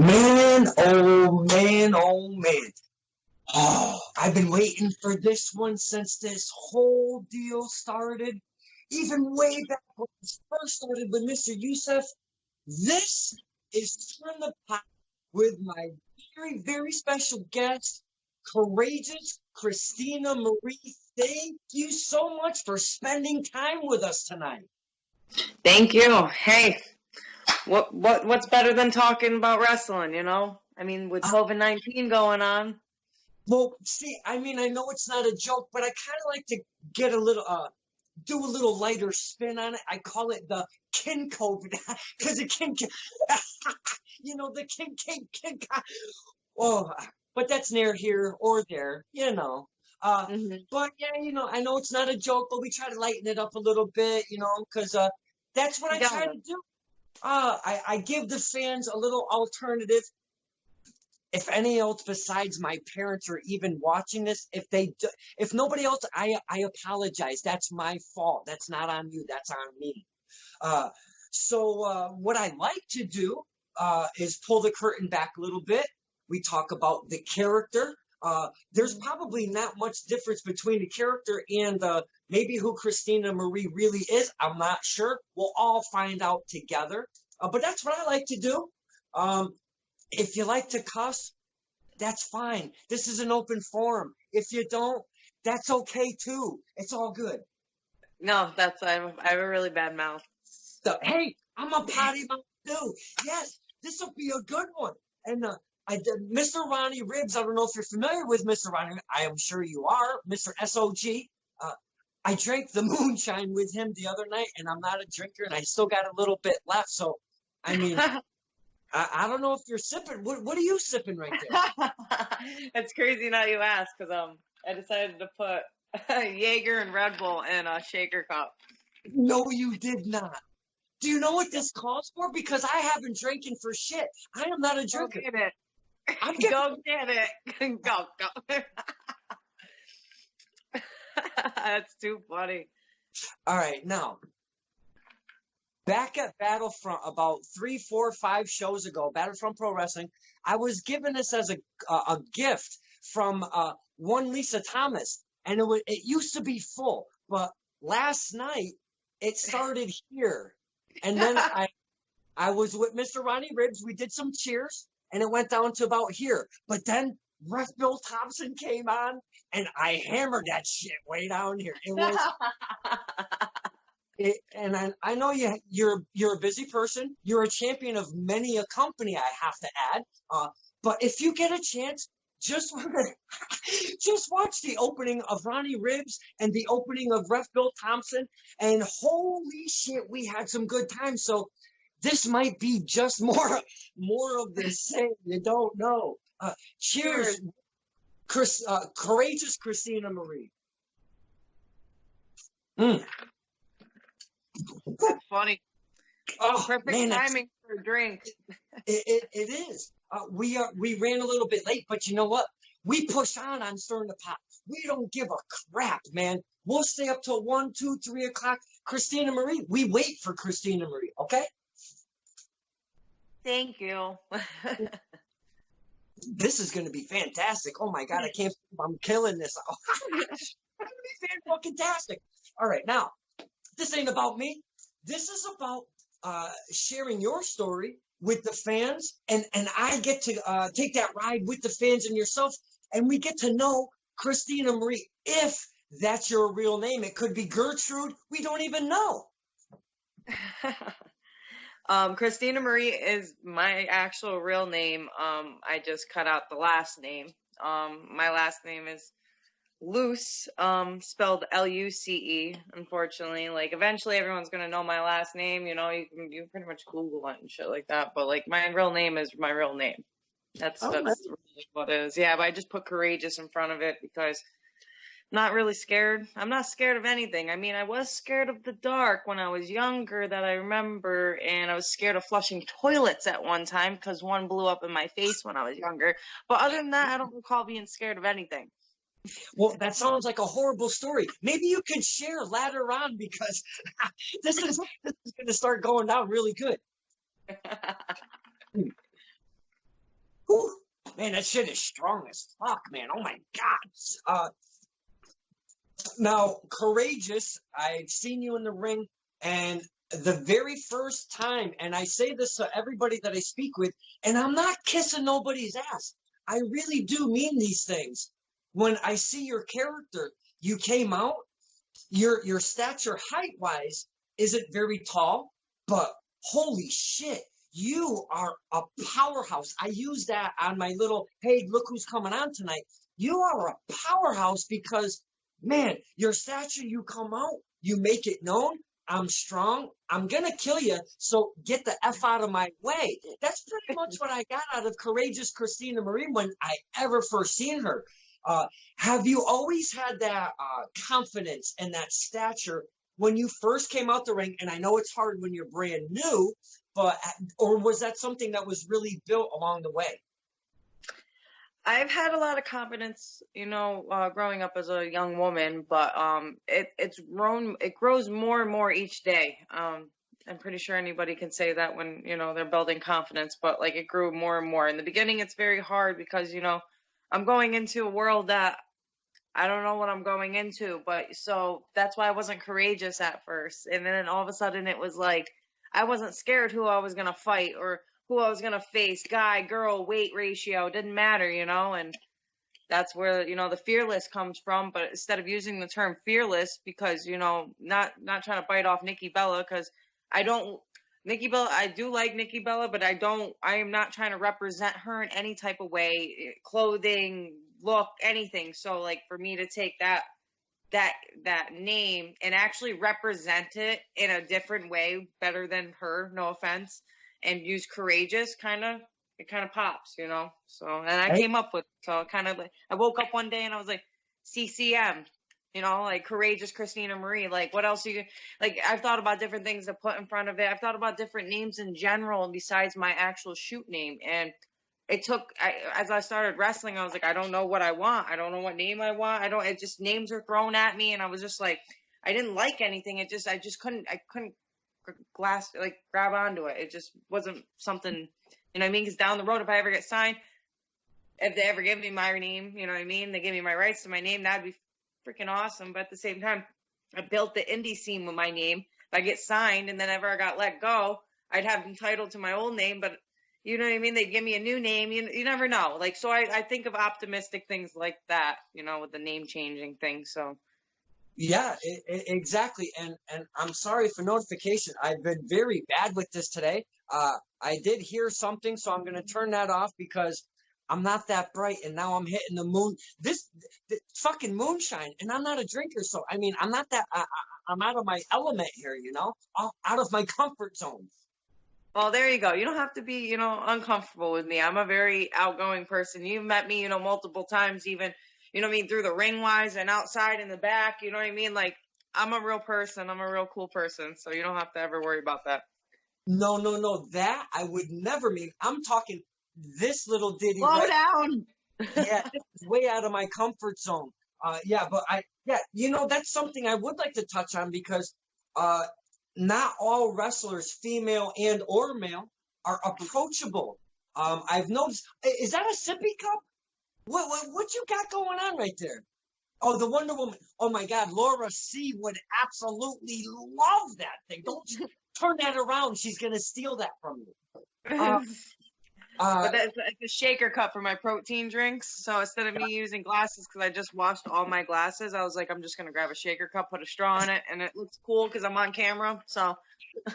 Man, oh man, oh man. Oh, I've been waiting for this one since this whole deal started. Even way back when it first started with Mr. Youssef. This is Turn the Pot with my very, very special guest, courageous Christina Marie. Thank you so much for spending time with us tonight. Thank you. Hey, what's better than talking about wrestling, you know? I mean, with COVID-19 going on. Well, see, I mean, I know it's not a joke, but I kind of like to get a little, do a little lighter spin on it. I call it the Kincaid, because the Kincaid, the Kincaid. Oh, but that's near here or there, But yeah, I know it's not a joke, but we try to lighten it up a little bit, because that's what I try to do. I give the fans a little alternative. If any else besides my parents are even watching this, if nobody else, I apologize. That's my fault. That's not on you. That's on me. So what I like to do is pull the curtain back a little bit. We talk about the character. There's probably not much difference between the character and maybe who Christina Marie really is. I'm not sure. We'll all find out together. But that's what I like to do. If you like to cuss, that's fine. This is an open forum. If you don't, that's okay too. It's all good. No, I have a really bad mouth. So, hey, I'm a potty mouth too. Yes, this will be a good one. And Mr. Ronnie Ribs, I don't know if you're familiar with Mr. Ronnie. I am sure you are, Mr. SOG. I drank the moonshine with him the other night, and I'm not a drinker, and I still got a little bit left. So, I mean, I don't know if you're sipping. What are you sipping right there? It's crazy now you ask, because I decided to put Jaeger and Red Bull in a shaker cup. No, you did not. Do you know what this calls for? Because I haven't drinking for shit. I am not a drinker. Go get it. Go get it. Go. That's too funny. All right, now back at Battlefront about 3, 4, 5 shows ago, Battlefront Pro Wrestling, I was given this as a gift from one Lisa Thomas, and it used to be full, but last night it started here, and then I was with Mr. Ronnie Ribs. We did some cheers, and it went down to about here, but then Ref Bill Thompson came on, and I hammered that shit way down here. It was. And I know you're a busy person. You're a champion of many a company, I have to add. But if you get a chance, just watch the opening of Ronnie Ribs and the opening of Ref Bill Thompson. And holy shit, we had some good times. So this might be just more of the same. You don't know. Cheers, courageous Christina Marie. That's funny. Oh, perfect man, timing for a drink. It is. We ran a little bit late, but you know what? We push on Stirring the Pot. We don't give a crap, man. We'll stay up till 1, 2, 3 o'clock. Christina Marie, we wait for Christina Marie, okay? Thank you. This is going to be fantastic. Oh my God, I can't believe I'm killing this. It's going to be fan-fucking-tastic. All right, now, this ain't about me. This is about sharing your story with the fans, and I get to take that ride with the fans and yourself, and we get to know Christina Marie, if that's your real name. It could be Gertrude. We don't even know. Christina Marie is my actual real name. I just cut out the last name. My last name is Luce, spelled Luce, unfortunately. Like, eventually everyone's gonna know my last name, you can pretty much Google it and shit like that, but like, my real name is my real name. That's really what it is. Yeah, but I just put courageous in front of it because I'm not really scared. I'm not scared of anything. I mean, I was scared of the dark when I was younger, that I remember, and I was scared of flushing toilets at one time because one blew up in my face when I was younger. But other than that, I don't recall being scared of anything. Well, that sounds like a horrible story. Maybe you could share later on, because this is going to start going down really good. Whew. Man, that shit is strong as fuck, man. Oh my God. Now, Courageous, I've seen you in the ring, and the very first time, and I say this to everybody that I speak with, and I'm not kissing nobody's ass. I really do mean these things. When I see your character, you came out, your stature height wise isn't very tall, but holy shit, you are a powerhouse. I use that on my little, hey, look who's coming on tonight. You are a powerhouse because, man, your stature, you come out, you make it known. I'm strong. I'm going to kill you. So get the F out of my way. That's pretty much what I got out of Courageous Christina Marie when I ever first seen her. Have you always had that confidence and that stature when you first came out the ring? And I know it's hard when you're brand new, but or was that something that was really built along the way? I've had a lot of confidence, growing up as a young woman, but it's grown. It grows more and more each day. I'm pretty sure anybody can say that when they're building confidence, but like it grew more and more. In the beginning, it's very hard because I'm going into a world that I don't know what I'm going into, but so that's why I wasn't courageous at first. And then all of a sudden it was like I wasn't scared who I was gonna fight or who I was gonna face, guy, girl, weight ratio, didn't matter, and that's where the fearless comes from. But instead of using the term fearless, because not trying to bite off Nikki Bella, because I don't Nikki Bella, I do like Nikki Bella, but I am not trying to represent her in any type of way, clothing, look, anything. So like for me to take that name and actually represent it in a different way, better than her, no offense, and use courageous, it kind of pops, So, and I came up with, so kind of like, I woke up one day and I was like, CCM, like Courageous Christina Marie. Like, what else like, I've thought about different things to put in front of it. I've thought about different names in general besides my actual shoot name. And it took, as I started wrestling, I was like, I don't know what I want. I don't know what name I want. It just, names are thrown at me. And I was just like, I didn't like anything. I just couldn't grab onto it. It just wasn't something, you know what I mean? Because down the road, if I ever get signed, if they ever give me my name, you know what I mean? They give me my rights to my name, that'd be freaking awesome. But at the same time, I built the indie scene with my name. If I get signed and then ever I got let go, I'd have them titled to my old name, but you know what I mean? They'd give me a new name. You never know. Like, so I think of optimistic things like that, with the name changing thing. So. Yeah, exactly. And I'm sorry for notification. I've been very bad with this today. I did hear something, so I'm going to turn that off because I'm not that bright. And now I'm hitting the moon. This fucking moonshine. And I'm not a drinker. So, I mean, I'm not that, I'm out of my element here, out of my comfort zone. Well, there you go. You don't have to be, uncomfortable with me. I'm a very outgoing person. You've met me, multiple times, even, you know what I mean, through the ring wise and outside in the back, you know what I mean? Like, I'm a real person. I'm a real cool person. So you don't have to ever worry about that. No. That I would never mean. I'm talking this little ditty. Slow down. Yeah, this is way out of my comfort zone. But that's something I would like to touch on because, not all wrestlers, female and or male, are approachable. I've noticed. Is that a sippy cup? What you got going on right there? Oh, the Wonder Woman. Oh my God, Laura C would absolutely love that thing. Don't turn that around. She's gonna steal that from you. But it's a shaker cup for my protein drinks. So instead of me using glasses, because I just washed all my glasses, I was like, I'm just going to grab a shaker cup, put a straw in it, and it looks cool because I'm on camera. So.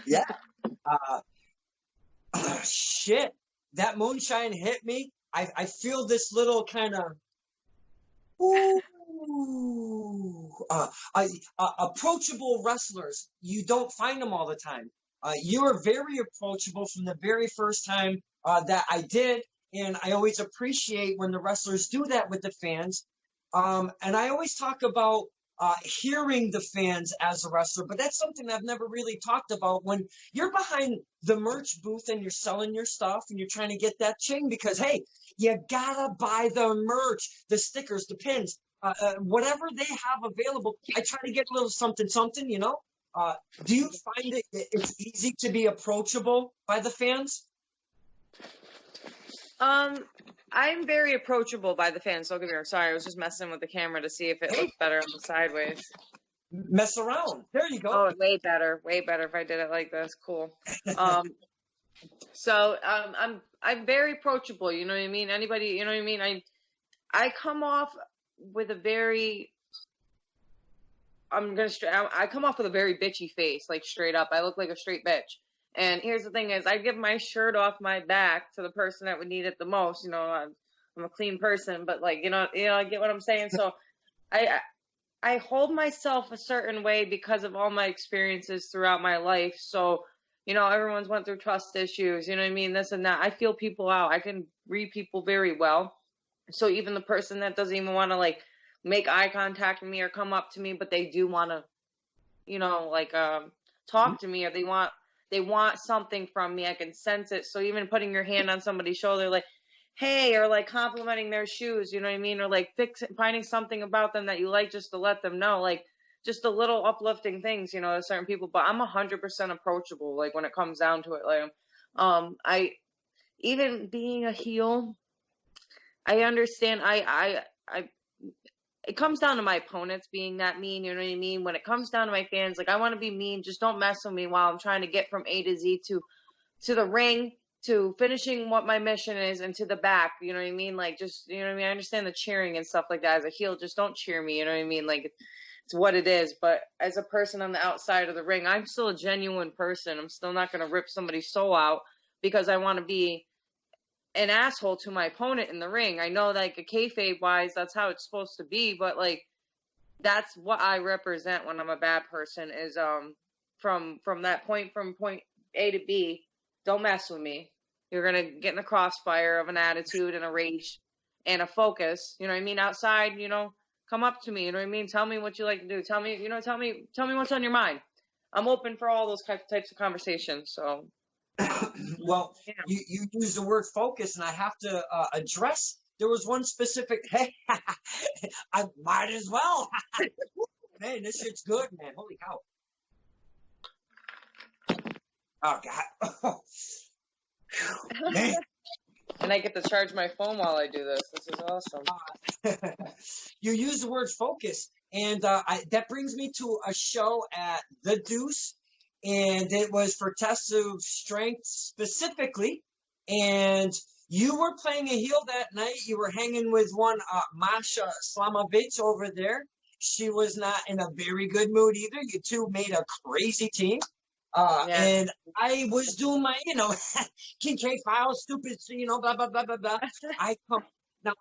Yeah. Shit. That moonshine hit me. I feel this little kind of approachable wrestlers. You don't find them all the time. You are very approachable from the very first time that I did, and I always appreciate when the wrestlers do that with the fans. And I always talk about hearing the fans as a wrestler, but that's something I've never really talked about when you're behind the merch booth and you're selling your stuff and you're trying to get that ching because, hey, you gotta buy the merch, the stickers, the pins, whatever they have available. I try to get a little something, do you find it's easy to be approachable by the fans? I'm very approachable by the fans. Don't get me wrong. Sorry, I was just messing with the camera to see if it looked better on the sideways. Mess around. There you go. Oh, way better if I did it like this. Cool. I'm very approachable. You know what I mean? Anybody, you know what I mean? I come off with a very I come off with a very bitchy face, like straight up. I look like a straight bitch. And here's the thing is, I give my shirt off my back to the person that would need it the most. You know, I'm a clean person, but like, I get what I'm saying. So I hold myself a certain way because of all my experiences throughout my life. So, everyone's went through trust issues, you know what I mean? This and that. I feel people out. I can read people very well. So even the person that doesn't even want to like make eye contact with me or come up to me, but they do want to, talk to me, or they want something from me. I can sense it. So even putting your hand on somebody's shoulder, like, hey, or like complimenting their shoes, you know what I mean? Or like finding something about them that you like, just to let them know, like just the little uplifting things, to certain people. But I'm 100% approachable. Like when it comes down to it, like, even being a heel, I understand. It comes down to my opponents being that mean, you know what I mean? When it comes down to my fans, like I want to be mean, just don't mess with me while I'm trying to get from A to Z to the ring, to finishing what my mission is, and to the back, you know what I mean? Like, just, you know what I mean? I understand the cheering and stuff like that. As a heel, just don't cheer me, you know what I mean? Like, it's what it is. But as a person on the outside of the ring, I'm still a genuine person. I'm still not going to rip somebody's soul out because I want to be an asshole to my opponent in the ring. I know, like, a kayfabe wise, that's how it's supposed to be, but like, that's what I represent when I'm a bad person, is from that point, from point A to B, don't mess with me. You're gonna get in the crossfire of an attitude and a rage and a focus, you know what I mean? Outside, come up to me, you know what I mean? Tell me what you like to do. Tell me what's on your mind. I'm open for all those types of conversations. So Well, yeah. you use the word focus, and I have to address. There was one specific. Hey, I might as well. Man, this shit's good, man. Holy cow! Oh God, man. And I get to charge my phone while I do this. This is awesome. You use the word focus, and that brings me to a show at the Deuce. And it was for tests of strength specifically. And you were playing a heel that night. You were hanging with one Masha Slamovich over there. She was not in a very good mood either. You two made a crazy team. Yeah. And I was doing my, Kincaid files, stupid, blah, blah, blah, blah, blah. I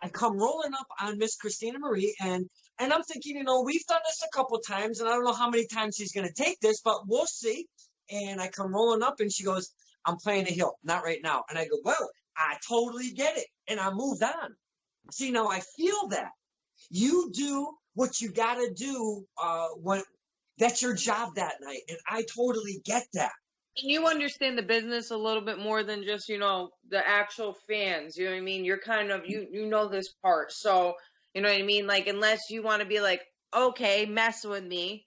come rolling up on Miss Christina Marie, and I'm thinking, we've done this a couple times, and I don't know how many times she's going to take this, but we'll see. And I come rolling up, and she goes, I'm playing a heel, not right now. And I go, well, I totally get it. And I moved on. See, now I feel that. You do what you got to do when that's your job that night. And I totally get that. And you understand the business a little bit more than just, the actual fans. You know what I mean? You're kind of, you know this part. So, you know what I mean? Like, unless you want to be like, okay, mess with me,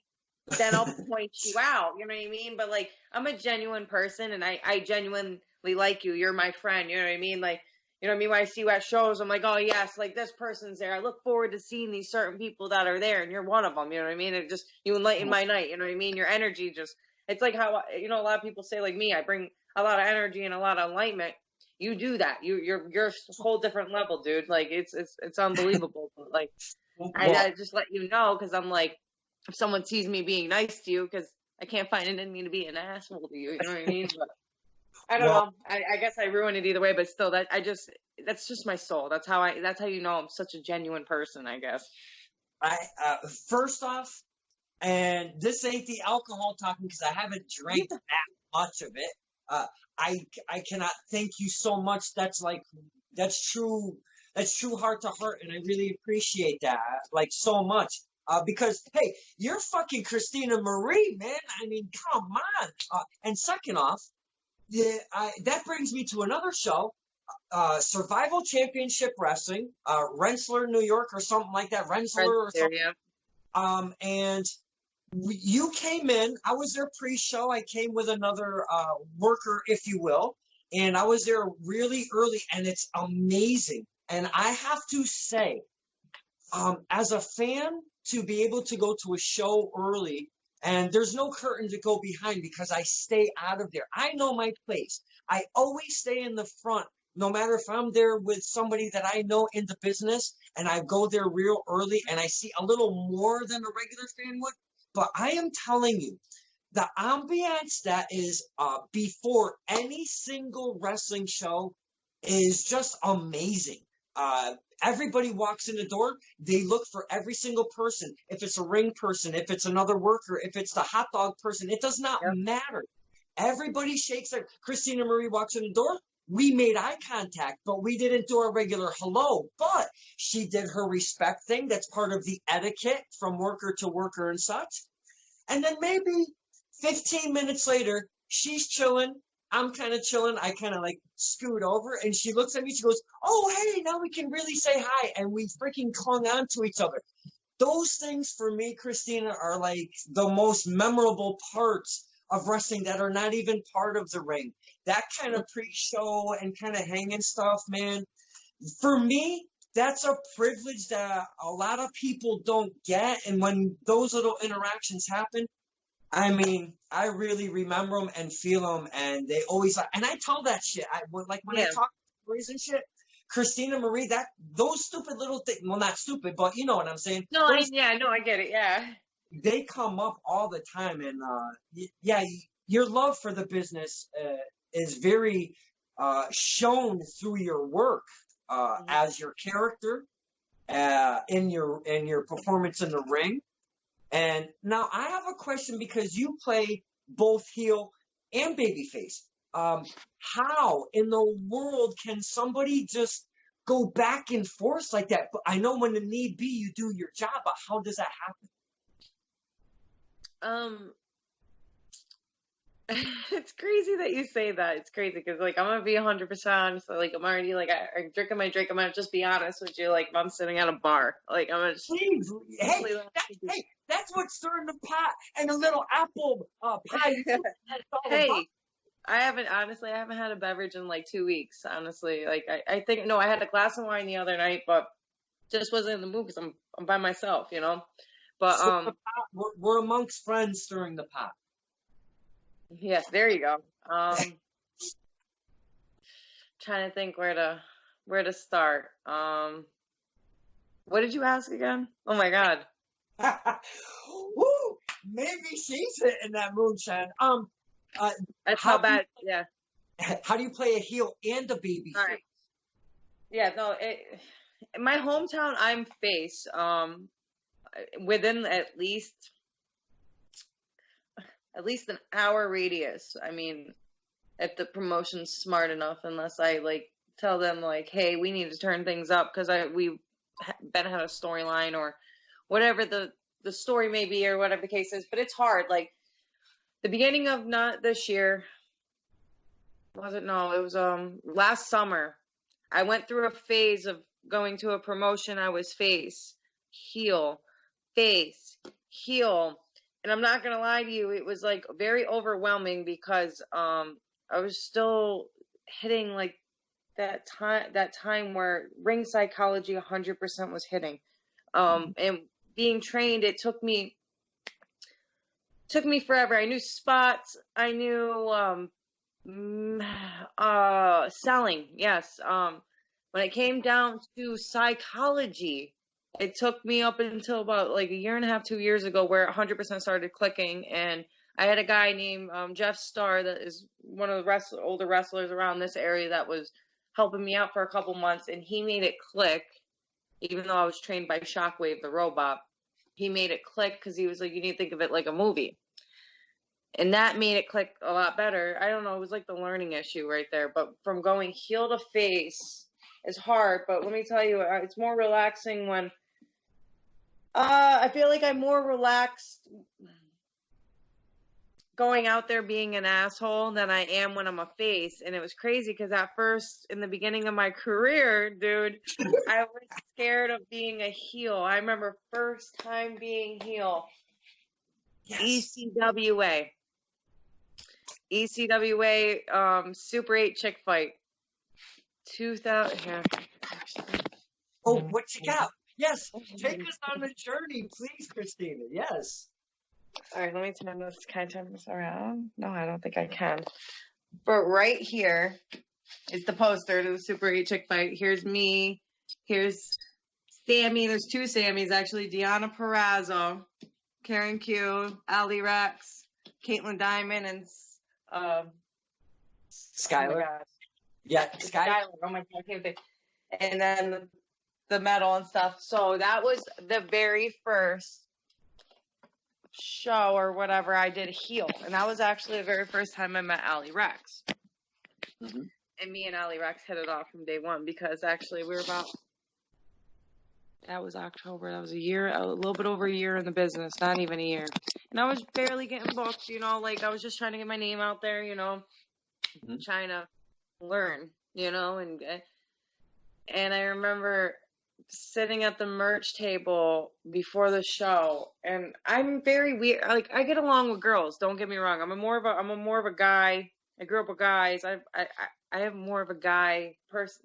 then I'll point you out. You know what I mean? But like, I'm a genuine person, and I genuinely like you. You're my friend. You know what I mean? Like, you know what I mean? When I see you at shows, I'm like, oh yes, like this person's there. I look forward to seeing these certain people that are there, and you're one of them. You know what I mean? It just, you enlighten my night. You know what I mean? Your energy just, it's like how, a lot of people say, like me, I bring a lot of energy and a lot of enlightenment. You do that. You're a whole different level, dude. Like it's unbelievable. But like, I just let you know, because I'm like, if someone sees me being nice to you, because I can't find it in me to be an asshole to you. You know what I mean? But I don't know. I guess I ruin it either way, but still, that's just my soul. That's how I'm such a genuine person, I guess. First off, and this ain't the alcohol talking, because I haven't drank that much of it. I cannot thank you so much. That's true. That's true heart to heart, and I really appreciate that, like, so much. Because, hey, you're fucking Christina Marie, man. I mean, come on. And second off, that brings me to another show, Survival Championship Wrestling, Rensselaer, New York, or something like that. Rensselaer or something. Yeah. And you came in. I was there pre-show. I came with another worker, if you will. And I was there really early, and it's amazing. And I have to say, as a fan, to be able to go to a show early and there's no curtain to go behind because I stay out of there. I know my place. I always stay in the front, no matter if I'm there with somebody that I know in the business and I go there real early and I see a little more than a regular fan would. But I am telling you, the ambiance that is before any single wrestling show is just amazing. Uh, Everybody walks in the door, they look for every single person. If it's a ring person, if it's another worker, if it's the hot dog person, it does not Yep. matter. Everybody shakes their. Christina Marie walks in the door. We made eye contact, but we didn't do our regular hello. But she did her respect thing. That's part of the etiquette from worker to worker and such. And then maybe 15 minutes later, she's chilling. I'm kind of chilling. I kind of like scoot over and she looks at me. She goes, "Oh, hey, now we can really say hi." And we freaking clung on to each other. Those things for me, Christina, are like the most memorable parts of wrestling that are not even part of the ring. That kind of pre-show and kind of hanging stuff, man. For me, that's a privilege that a lot of people don't get. And when those little interactions happen, I mean, I really remember them and feel them, and they always like. And I tell that shit. When I Yeah. talk stories and shit, Christina Marie, that those stupid little things. Well, not stupid, but you know what I'm saying. No, Those, I get it. Yeah. they come up all the time, and yeah, your love for the business is very shown through your work as your character, in your performance in the ring. And now I have a question because you play both heel and babyface. How in the world can somebody just go back and forth like that? But I know when the need be, you do your job, but how does that happen? It's crazy that you say that. It's crazy because, like, I'm gonna be 100% honest. Like, I'm already like, I'm drinking my drink. I'm gonna just be honest with you. Like, if I'm sitting at a bar, like, I'm gonna just. Please, hey, that's what's stirring the pot and a little apple pie. That's all about. Hey, I haven't had a beverage in like 2 weeks. Honestly, like, I think no, I had a glass of wine the other night, but just wasn't in the mood because I'm by myself, you know. But Stir the pot. We're amongst friends stirring the pot. yes, there you go. Trying to think where to start. What did you ask again? Oh my God. Woo! Maybe she's hitting that moonshine. That's how bad. Yeah. How do you play a heel and a baby All face? right. Yeah. No. In my hometown, I'm face. Within at least an hour radius. I mean, if the promotion's smart enough, unless I like tell them like, hey, we need to turn things up because we had a storyline or whatever the story may be or whatever the case is. But it's hard. Like the beginning of not this year, was it? No, it was last summer. I went through a phase of going to a promotion. I was face, heel, heel. And I'm not going to lie to you, it was like very overwhelming because I was still hitting like that time where ring psychology 100% was hitting. And being trained, it took me forever. I knew spots, I knew selling. Yes. When it came down to psychology, it took me up until about like a year and a half, 2 years ago where 100% started clicking. And I had a guy named Jeff Starr that is one of the older wrestlers around this area that was helping me out for a couple months. And he made it click, even though I was trained by Shockwave, the robot. He made it click because he was like, you need to think of it like a movie. And that made it click a lot better. I don't know. It was like the learning issue right there. But from going heel to face is hard. But let me tell you, it's more relaxing when I feel like I'm more relaxed going out there being an asshole than I am when I'm a face. And it was crazy because at first, in the beginning of my career, dude, I was scared of being a heel. I remember first time being heel. Yes. ECWA Super 8 chick fight. 2000. Yeah. Oh, what you got? Yes, take us on the journey, please, Christina. Yes. All right, let me turn this. Can I turn this around? No, I don't think I can. But right here is the poster to the Super 8 Chick Fight. Here's me. Here's Sammy. There's two Sammys, actually. Deanna Perrazzo, Karen Q, Ali Rex, Caitlin Diamond, and Skylar. Oh my gosh. Yeah, Skylar. Oh my God, I can't think. And then the medal and stuff. So that was the very first show or whatever I did heel. And that was actually the very first time I met Ali Rex. Mm-hmm. And me and Ali Rex hit it off from day one because actually we were that was October. That was a little bit over a year in the business, not even a year. And I was barely getting booked, like I was just trying to get my name out there, Mm-hmm. trying to learn, and I remember sitting at the merch table before the show, and I'm very weird. Like I get along with girls. Don't get me wrong. I'm more of a guy. I grew up with guys. I have more of a guy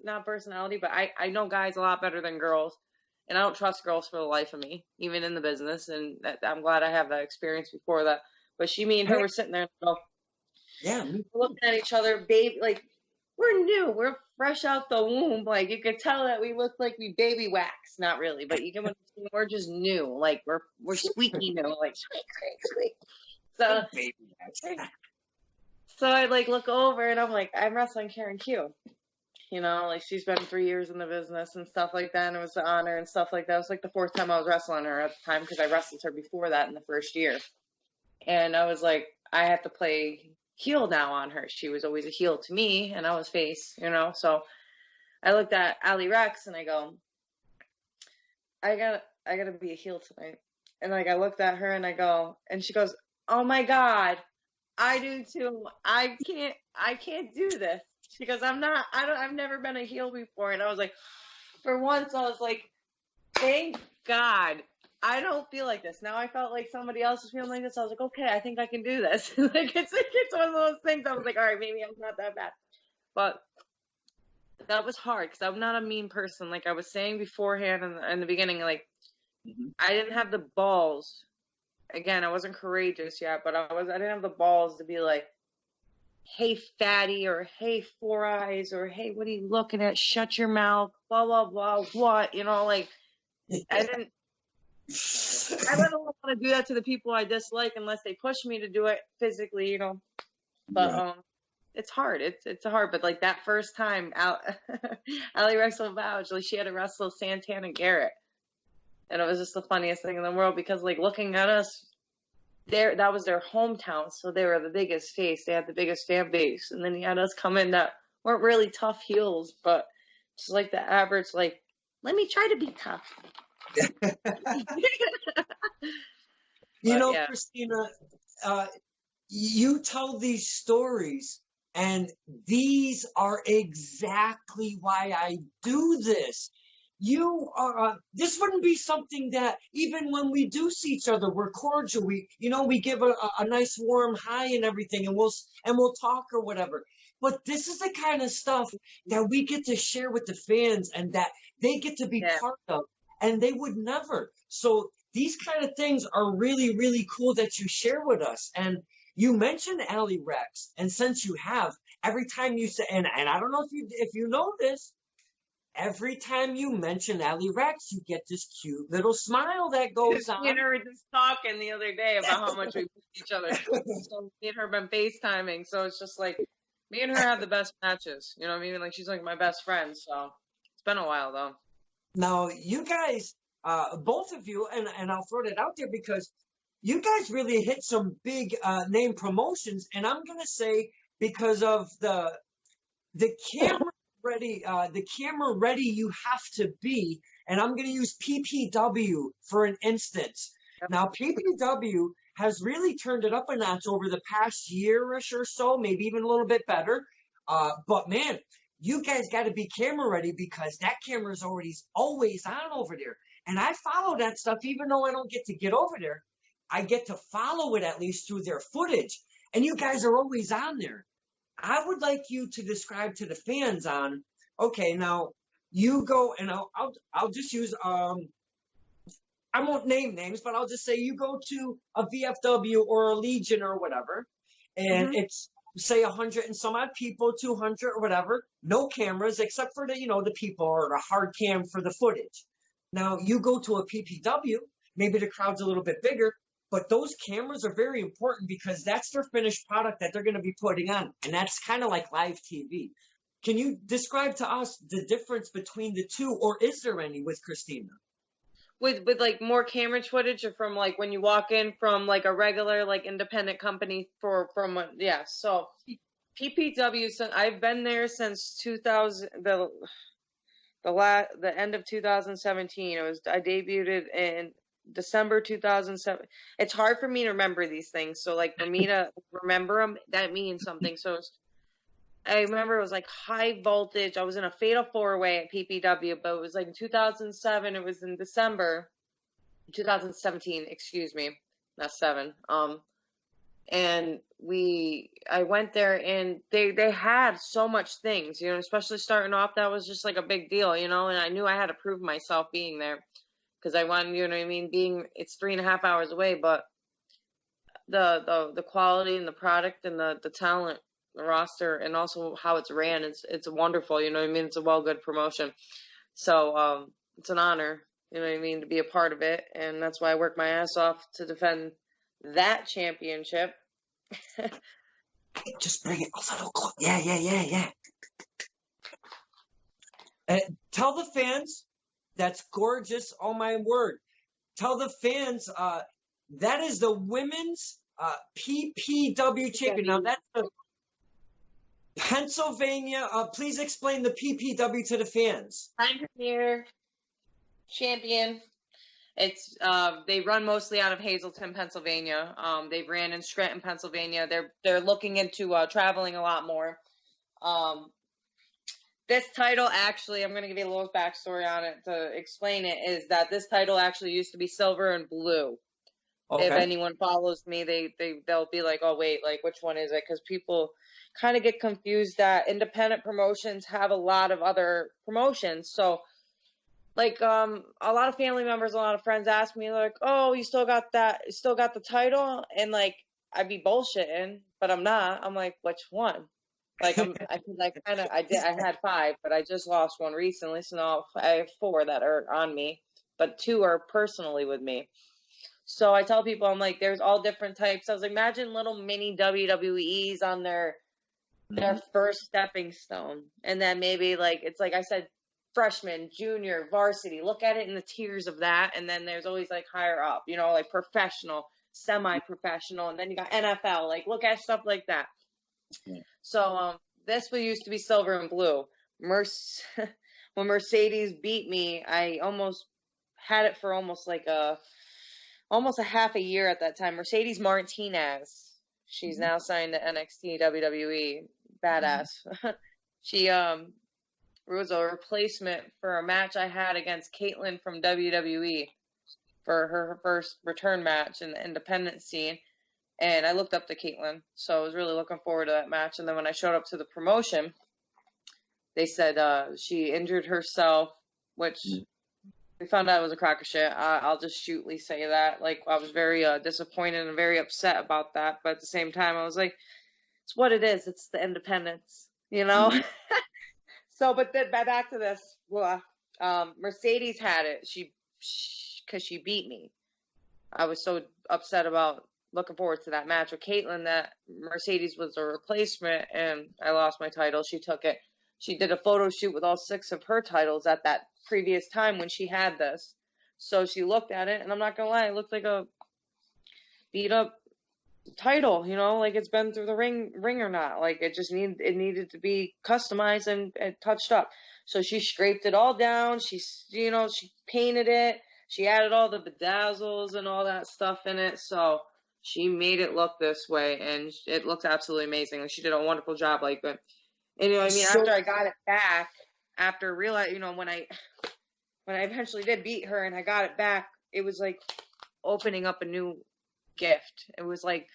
not personality, but I know guys a lot better than girls, and I don't trust girls for the life of me, even in the business. And I'm glad I have that experience before that. But me and her were sitting there, and yeah, looking at each other, baby, like. We're new. We're fresh out the womb. Like you could tell that we look like we baby wax. Not really, but we're just new. Like we're squeaky new. Like squeak, squeak, squeak. So I look over and I'm like, I'm wrestling Karen Q. Like she's been 3 years in the business and stuff like that. And it was an honor and stuff like that. It was like the fourth time I was wrestling her at the time because I wrestled her before that in the first year. And I was like, I have to play heel now on her. She was always a heel to me and I was face, so I looked at Ali Rex and I go, I gotta be a heel tonight. And I looked at her and I go, and she goes, oh my God, I do too. I can't do this. She goes, I've never been a heel before. And I was like, for once I was like, thank God. I don't feel like this. Now I felt like somebody else was feeling like this. I was like, okay, I think I can do this. It's one of those things. I was like, all right, maybe I'm not that bad. But that was hard because I'm not a mean person. Like I was saying beforehand in the beginning, I didn't have the balls. Again, I wasn't courageous yet, but I didn't have the balls to be like, hey, fatty, or hey, four eyes, or hey, what are you looking at? Shut your mouth, blah, blah, blah, what? I didn't. I don't want to do that to the people I dislike unless they push me to do it physically, But right. It's hard. It's hard. But like that first time, Ali wrestled Vouch, like she had to wrestle Santana Garrett, and it was just the funniest thing in the world because like looking at us, that was their hometown, so they were the biggest face. They had the biggest fan base, and then he had us come in that weren't really tough heels, but just like the average, like let me try to be tough. Yeah. Christina, you tell these stories, and these are exactly why I do this. You are. This wouldn't be something that even when we do see each other, we're cordial. We give a nice warm hi and everything, and we'll talk or whatever. But this is the kind of stuff that we get to share with the fans, and that they get to be part of, and they would never. So these kind of things are really, really cool that you share with us. And you mentioned Ali Rex, and since you have, every time you say, and I don't know if you know this, every time you mention Ali Rex, you get this cute little smile that goes on. Me and her were just talking the other day about how much we miss each other. So me and her have been FaceTiming, so it's just like me and her have the best matches. You know what I mean? Like she's like my best friend. So it's been a while though. Now you guys, both of you, and I'll throw that out there because you guys really hit some big name promotions, and I'm gonna say because of the camera ready you have to be, and I'm gonna use PPW for an instance. Yep. Now PPW has really turned it up a notch over the past year-ish or so, maybe even a little bit better. But man, you guys got to be camera ready because that camera is always on over there. And I follow that stuff even though I don't get to get over there. I get to follow it at least through their footage. And you guys are always on there. I would like you to describe to the fans on, okay, now you go and I'll just use I won't name names, but I'll just say you go to a VFW or a Legion or whatever, and Mhm. it's say 100 and some odd people, 200 or whatever, no cameras except for the the people or the hard cam for the footage. Now you go to a PPW, maybe the crowd's a little bit bigger, but those cameras are very important because that's their finished product that they're going to be putting on, and that's kind of like live TV. Can you describe to us the difference between the two, or is there any with Christina? With like more camera footage, or from like when you walk in from like a regular like independent company yeah. So PPW, so I've been there since 2000, the end of 2017. It was, I debuted in December 2007. It's hard for me to remember these things, so like for me to remember them, that means something. So I remember it was like high voltage. I was in a fatal four-way at PPW, but it was like in 2007. It was in December 2017, excuse me, not seven. And I went there, and they had so much things, especially starting off. That was just like a big deal, and I knew I had to prove myself being there, because I wanted, you know what I mean, it's 3.5 hours away, but the quality and the product and the talent, the roster, and also how it's ran, it's wonderful, you know what I mean? It's a good promotion. So it's an honor, you know what I mean, to be a part of it, and that's why I work my ass off to defend that championship. Just bring it a little close. Yeah. Tell the fans that's gorgeous. Oh my word! Tell the fans that is the women's PPW champion. Now that's the Pennsylvania. Please explain the PPW to the fans. Time Premier champion. It's they run mostly out of Hazleton, Pennsylvania. They ran in Scranton, Pennsylvania. They're looking into traveling a lot more. This title, actually, I'm going to give you a little backstory on it to explain it, is that this title actually used to be silver and blue. Okay. If anyone follows me, they'll be like, oh, wait, like, which one is it? Because people kind of get confused that independent promotions have a lot of other promotions. So, like, a lot of family members, a lot of friends ask me, like, oh, you still got the title? And, like, I'd be bullshitting, but I'm not. I'm like, which one? Like, I had 5, but I just lost one recently, so now I have 4 that are on me, but 2 are personally with me. So I tell people, I'm like, there's all different types. I was like, imagine little mini WWEs on their first stepping stone, and then maybe, like, it's like I said, freshman, junior, varsity. Look at it in the tiers of that, and then there's always like higher up, like professional, semi-professional, and then you got NFL. Like, look at stuff like that. So this used to be silver and blue. When Mercedes beat me, I almost had it for almost a half a year at that time. Mercedes Martinez, she's now signed to NXT WWE, badass. She was a replacement for a match I had against Caitlyn from WWE for her first return match in the independent scene. And I looked up to Caitlyn, so I was really looking forward to that match. And then when I showed up to the promotion, they said she injured herself, which we found out was a crock of shit. I'll just shootly say that. Like, I was very disappointed and very upset about that. But at the same time, I was like, it's what it is. It's the independence, So, but then back to this. Mercedes had it. Because she beat me. I was so upset about looking forward to that match with Caitlyn that Mercedes was a replacement, and I lost my title. She took it. She did a photo shoot with all 6 of her titles at that previous time when she had this. So she looked at it, and I'm not gonna lie, it looked like a beat up title, like it's been through the ring or not. Like, it needed to be customized and touched up. So she scraped it all down. She painted it. She added all the bedazzles and all that stuff in it. So she made it look this way, and it looks absolutely amazing. Like, she did a wonderful job. Like, but, and, I mean, after I got it back, after realizing, when I eventually did beat her and I got it back, it was like opening up a new gift. It was like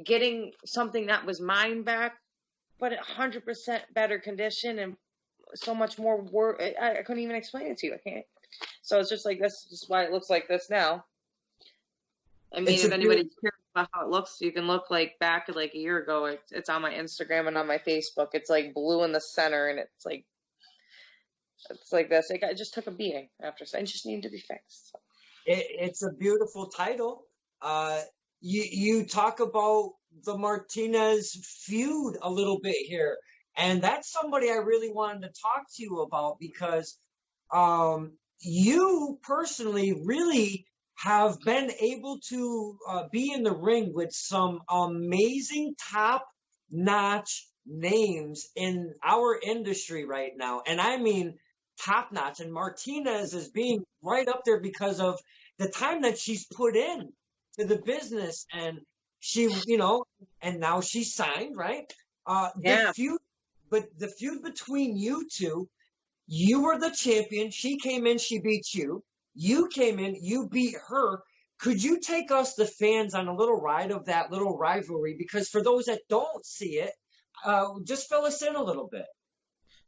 getting something that was mine back, but 100% better condition and so much more work. I couldn't even explain it to you. I can't. So it's just like, that's just why it looks like this now. I mean, It's a if beautiful. anybody's curious about how it looks, you can look like back like a year ago. It's on my Instagram and on my Facebook. It's like blue in the center, and it's like this. It just took a beating after, so it just needed to be fixed. It's a beautiful title. You talk about the Martinez feud a little bit here, and that's somebody I really wanted to talk to you about because you personally really have been able to be in the ring with some amazing top-notch names in our industry right now, and I mean top-notch. And Martinez is being right up there because of the time that she's put in to the business, and she, and now she's signed, right? Yeah. The feud between you two, you were the champion. She came in, she beat you. You came in, you beat her. Could you take us, the fans, on a little ride of that little rivalry? Because for those that don't see it, just fill us in a little bit.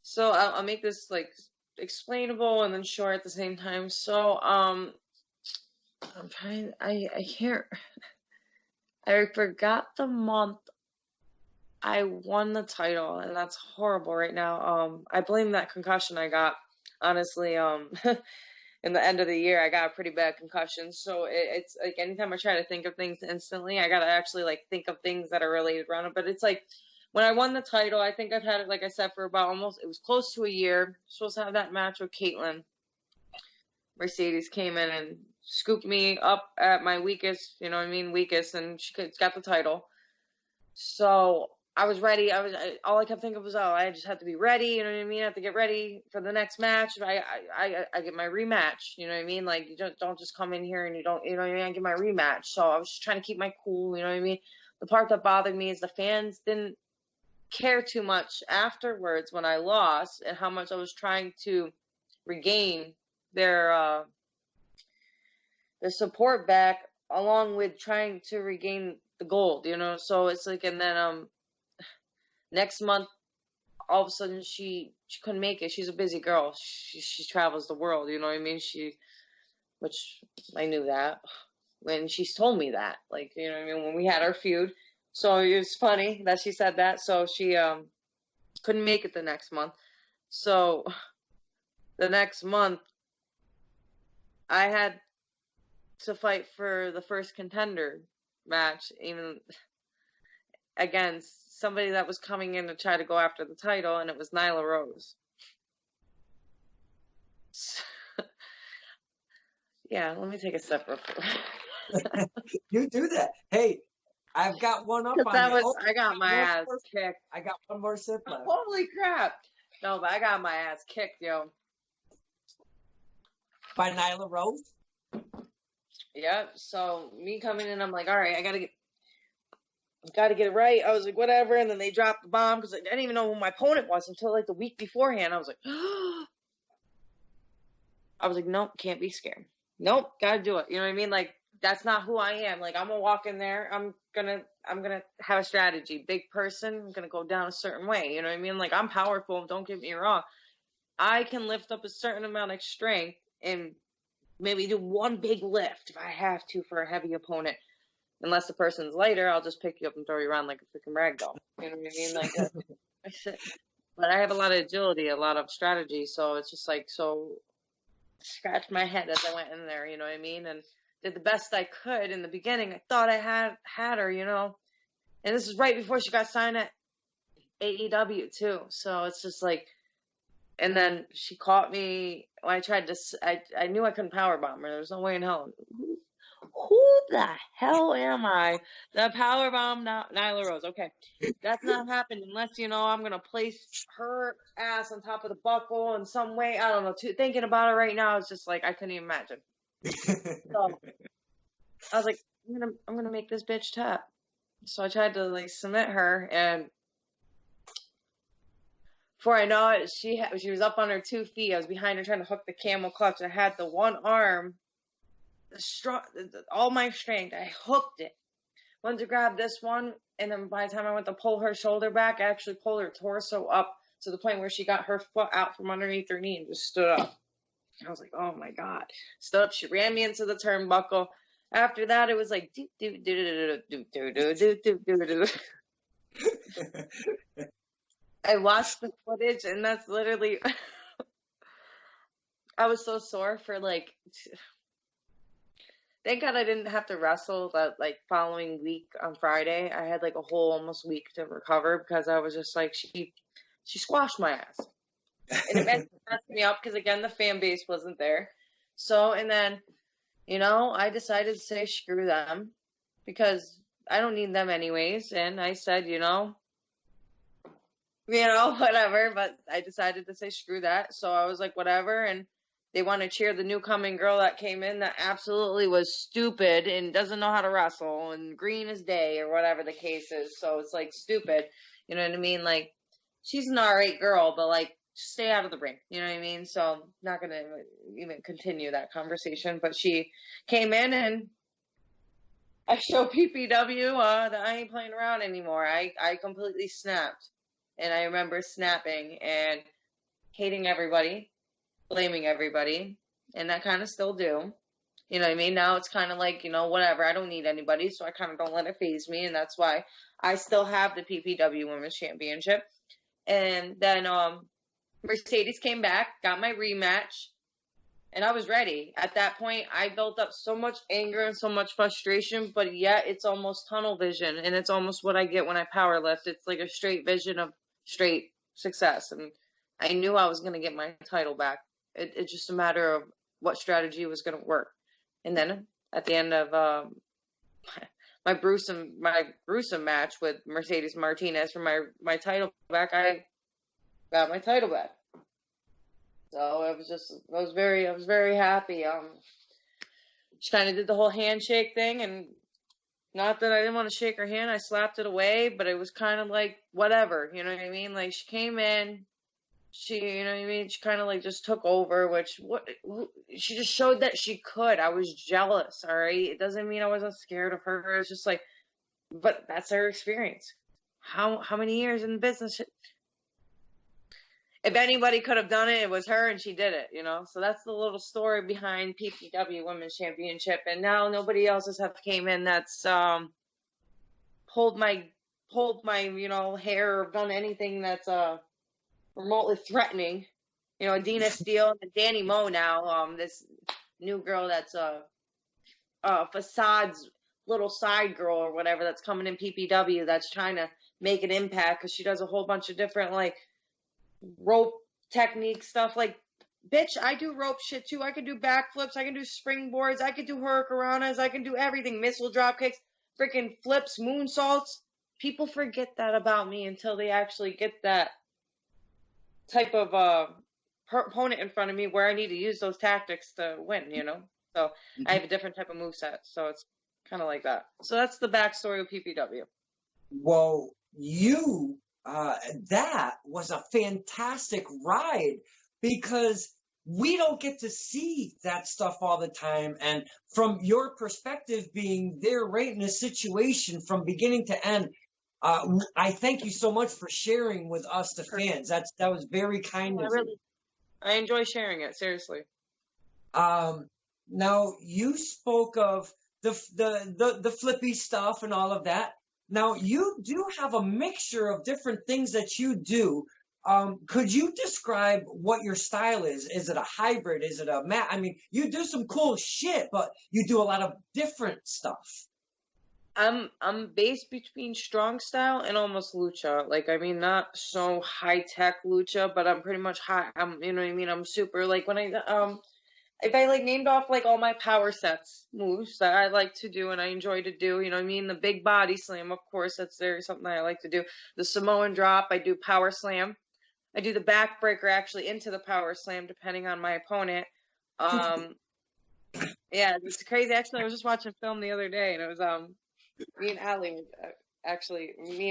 So I'll make this like explainable and then short at the same time. So I'm trying. I can't. I forgot the month I won the title, and that's horrible right now. I blame that concussion I got. Honestly, in the end of the year, I got a pretty bad concussion. So it's like anytime I try to think of things instantly, I gotta actually like think of things that are related around it. But it's like when I won the title, I think I've had it, like I said, for about it was close to a year. Supposed to have that match with Caitlin. Mercedes came in and scooped me up at my weakest, weakest, and she got the title. So I was ready. All I kept thinking was, oh, I just have to be ready. You know what I mean? I have to get ready for the next match. I get my rematch. You know what I mean? Like, you don't just come in here and you don't, you know what I mean? I get my rematch. So I was just trying to keep my cool. You know what I mean? The part that bothered me is the fans didn't care too much afterwards when I lost, and how much I was trying to regain their support back, along with trying to regain the gold. So it's like, and then next month, all of a sudden she couldn't make it. She's a busy girl. She travels the world. You know what I mean? Which I knew that when she told me that. Like, you know what I mean? When we had our feud. So it was funny that she said that. So she couldn't make it the next month. So the next month, I had to fight for the first contender match, even against somebody that was coming in to try to go after the title, and it was Nyla Rose. Yeah, let me take a sip real quick. You do that. Hey, I've got one up on you. I got my ass kicked. I got one more sip left. Holy crap. No, but I got my ass kicked, yo. By Nyla Rose? Yep. So me coming in, I'm like, all right, I gotta get it right. I was like, whatever. And then they dropped the bomb because I didn't even know who my opponent was until like the week beforehand. I was like, nope, can't be scared. Nope, gotta do it. You know what I mean? Like, that's not who I am. Like, I'm gonna walk in there. I'm gonna have a strategy. Big person. I'm gonna go down a certain way. You know what I mean? Like, I'm powerful. Don't get me wrong. I can lift up a certain amount of strength and maybe do one big lift if I have to for a heavy opponent. Unless the person's lighter, I'll just pick you up and throw you around like a freaking rag doll. You know what I mean? Like, but I have a lot of agility, a lot of strategy. So it's just like, scratched my head as I went in there, you know what I mean? And did the best I could in the beginning. I thought I had her, and this is right before she got signed at AEW too. So it's just like, and then she caught me when I tried to, I knew I couldn't powerbomb her. There was no way in hell. Who the hell am I? The powerbomb Nyla Rose. Okay. That's not happening unless, I'm going to place her ass on top of the buckle in some way. I don't know. Thinking about it right now, it's just like, I couldn't even imagine. So I was like, I'm gonna make this bitch tap. So I tried to like submit her, and before I know it, she was up on her 2 feet. I was behind her trying to hook the camel clutch. I had the one arm, all my strength. I hooked it. Went to grab this one, and then by the time I went to pull her shoulder back, I actually pulled her torso up to the point where she got her foot out from underneath her knee and just stood up. I was like, oh my God. Stood up. She ran me into the turnbuckle. After that, it was like, do, do, do, do, do, do, do, do, do, do. I watched the footage, and that's literally, I was so sore for like, thank God I didn't have to wrestle that like following week on Friday. I had like a whole almost week to recover because I was just like, she squashed my ass. And it messed me up because, again, the fan base wasn't there. So, and then, I decided to say screw them because I don't need them anyways. And I said, whatever. But I decided to say screw that. So I was like, whatever. And they want to cheer the new coming girl that came in that absolutely was stupid and doesn't know how to wrestle and green as day or whatever the case is. So it's like stupid. You know what I mean? Like, she's an alright girl, but like, stay out of the ring. You know what I mean? So not going to even continue that conversation. But she came in and I showed PPW that I ain't playing around anymore. I completely snapped. And I remember snapping and hating everybody, blaming everybody. And I kind of still do. You know what I mean? Now it's kind of like, whatever. I don't need anybody. So I kind of don't let it faze me. And that's why I still have the PPW Women's Championship. And then, Mercedes came back, got my rematch, and I was ready. At that point, I built up so much anger and so much frustration, but yet it's almost tunnel vision, and it's almost what I get when I power lift. It's like a straight vision of straight success, and I knew I was going to get my title back. It's just a matter of what strategy was going to work. And then at the end of my gruesome match with Mercedes Martinez for my title back, I got my title back. So I was very happy. She kind of did the whole handshake thing, and not that I didn't want to shake her hand, I slapped it away, but it was kind of like whatever, you know what I mean? Like, she came in, she kind of like just took over, she just showed that she could. I was jealous, all right? It doesn't mean I wasn't scared of her. It's just like, but that's her experience. How many years in the business? If anybody could have done it, it was her, and she did it, So that's the little story behind PPW Women's Championship. And now nobody else has came in that's pulled my hair or done anything that's remotely threatening. Adina Steele and Danny Moe now, this new girl that's Facade's little side girl or whatever that's coming in PPW that's trying to make an impact because she does a whole bunch of different like rope technique stuff. Like, bitch, I do rope shit too. I can do backflips, I can do springboards, I can do hurricanranas, I can do everything, missile drop kicks, freaking flips, moonsaults. People forget that about me until they actually get that type of opponent in front of me where I need to use those tactics to win, So I have a different type of moveset, so it's kind of like that. So that's the backstory of PPW. Well, that was a fantastic ride because we don't get to see that stuff all the time. And from your perspective, being there right in a situation from beginning to end, I thank you so much for sharing with us, the fans. That was very kind of you. I enjoy sharing it, seriously. Now you spoke of the flippy stuff and all of that. Now, you do have a mixture of different things that you do. Could you describe what your style is? Is it a hybrid? Is it a mat? I mean, you do some cool shit, but you do a lot of different stuff. I'm based between strong style and almost lucha. Like, I mean, not so high tech lucha, but I'm pretty much high. You know what I mean? I'm super like when if I like named off like all my power sets moves that I like to do and I enjoy to do, you know what I mean? The big body slam, of course, that's something that I like to do. The Samoan drop, I do power slam. I do the backbreaker actually into the power slam depending on my opponent. Yeah, it's crazy. Actually, I was just watching film the other day and it was me and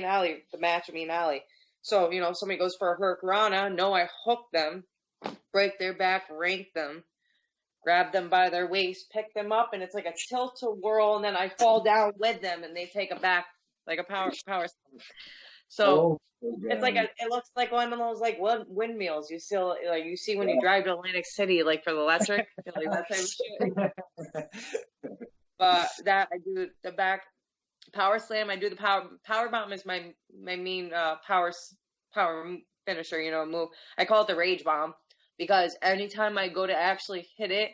Ali, the match of me and Ali. So, somebody goes for a hurricanrana, no, I hook them, break their back, rank them, grab them by their waist, pick them up, and it's like a tilt-a-whirl, and then I fall down with them, and they take a back, like a power slam. So it's like damn. it looks like one of those like windmills you still like you see when you drive to Atlantic City, like for the electric, like that type of shit. But that I do the back power slam. I do the power bomb is my main power finisher. You know, move. I call it the rage bomb because anytime I go to actually hit it,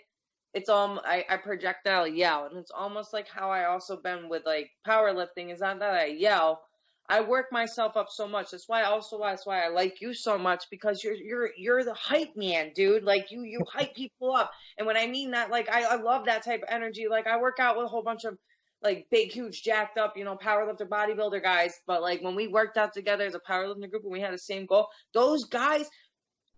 it's I projectile yell, and it's almost like how I also been with like powerlifting. Is not that I yell. I work myself up so much. That's why I like you so much because you're the hype man, dude. Like you hype people up. And when I mean that, like I love that type of energy. Like I work out with a whole bunch of like big, huge, jacked up, you know, powerlifter, bodybuilder guys. But like when we worked out together as a powerlifting group and we had the same goal, those guys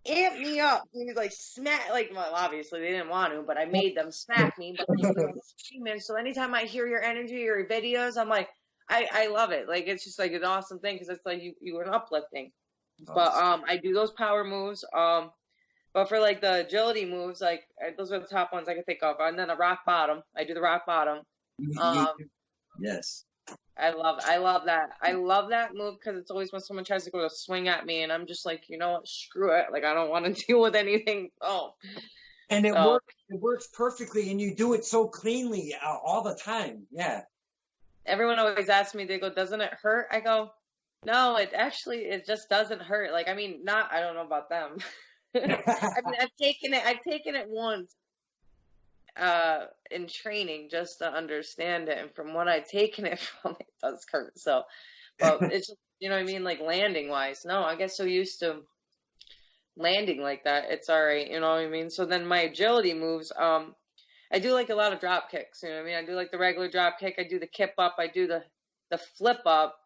amped me up. Dude, like smack, like well, obviously they didn't want to, but I made them smack me. But like, we were screaming. So anytime I hear your energy or your videos, I'm like, I love it. Like it's just like an awesome thing because it's like you were uplifting. But I do those power moves. But for like the agility moves, like those are the top ones I can think of. And then the rock bottom, I do the rock bottom. Yes. I love that. I love that move because it's always when someone tries to go to swing at me, and I'm just like, you know what, screw it. Like I don't want to deal with anything. Oh, And it works. It works perfectly, and you do it so cleanly all the time. Yeah. Everyone always asks me, they go, doesn't it hurt? I go, no, it just doesn't hurt. Like, I mean, I don't know about them. I mean, I've taken it once, in training just to understand it. And from what I've taken it from, it does hurt. So, but it's, you know what I mean? Like landing wise, no, I get so used to landing like that. It's all right. You know what I mean? So then my agility moves, I do like a lot of drop kicks. You know what I mean? I do like the regular drop kick. I do the kip up. I do the flip up.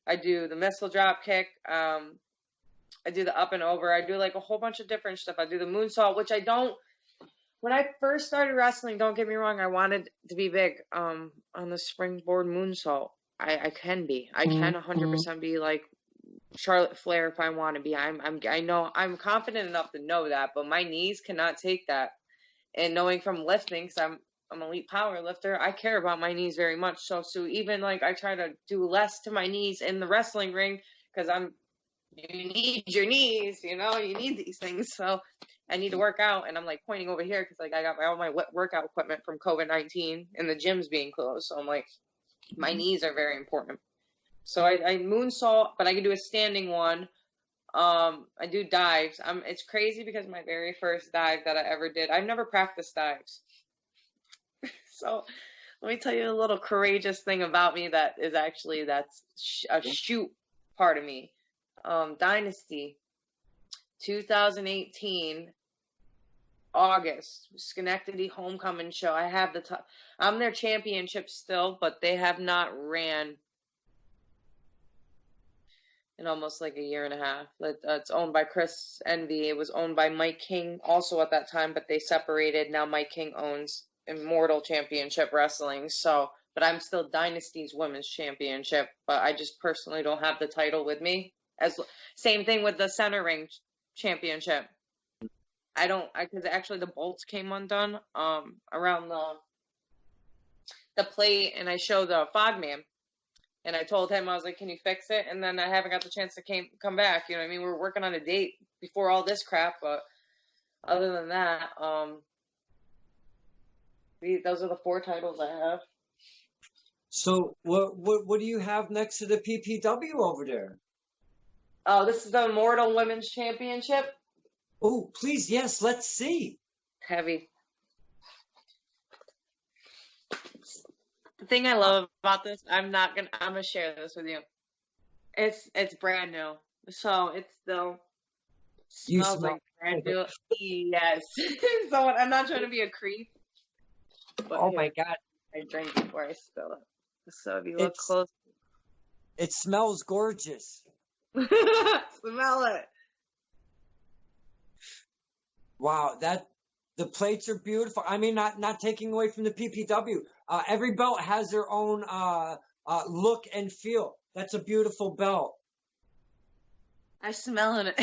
I do the missile drop kick. I do the up and over. I do like a whole bunch of different stuff. I do the moonsault, which I don't. When I first started wrestling, don't get me wrong, I wanted to be big on the springboard moonsault. I can be. I can 100% be like Charlotte Flair if I want to be. I know I'm confident enough to know that, but my knees cannot take that. And knowing from lifting, because I'm an elite power lifter, I care about my knees very much. So even like I try to do less to my knees in the wrestling ring because you need your knees, you know, you need these things. So I need to work out, and I'm like pointing over here because like I got all my workout equipment from COVID-19 and the gyms being closed. So I'm like, my knees are very important. So I moonsault, but I can do a standing one. I do dives. It's crazy because my very first dive that I ever did, I've never practiced dives. So let me tell you a little courageous thing about me that is actually that's a shoot part of me. Dynasty, 2018, August, Schenectady homecoming show. I have I'm their championship still, but they have not ran in almost like a year and a half. It's owned by Chris Envy. It was owned by Mike King also at that time, but they separated. Now Mike King owns Immortal Championship Wrestling. So, but I'm still Dynasty's Women's Championship, but I just personally don't have the title with me. Same thing with the Center Ring Championship. Because actually the bolts came undone around the plate, and I showed the Fogman. And I told him, I was like, can you fix it? And then I haven't got the chance to come back. You know what I mean? We're working on a date before all this crap. But other than that, those are the 4 titles I have. So what do you have next to the PPW over there? Oh, this is the Immortal Women's Championship. Oh, please, yes, let's see. Heavy. The thing I love about this, I'm gonna share this with you. It's brand new, so it still smells like brand new. Yes. So I'm not trying to be a creep. But oh my God! I drank before I spill it. So if you look close, it smells gorgeous. Smell it. Wow, the plates are beautiful. I mean, not taking away from the PPW. Every belt has their own look and feel. That's a beautiful belt. I smell it.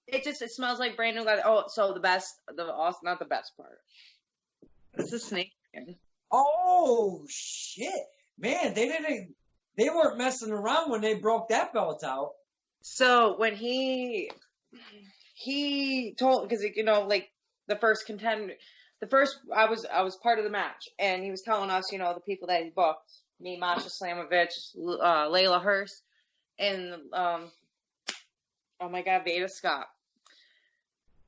It smells like brand new. Oh, so not the best part. It's a snake skin. Oh shit, man! They didn't. they weren't messing around when they broke that belt out. So when he told, because like the first contender, I was part of the match, and he was telling us, the people that he booked, me, Masha Slamovich, Layla Hurst, and oh my God, Veda Scott.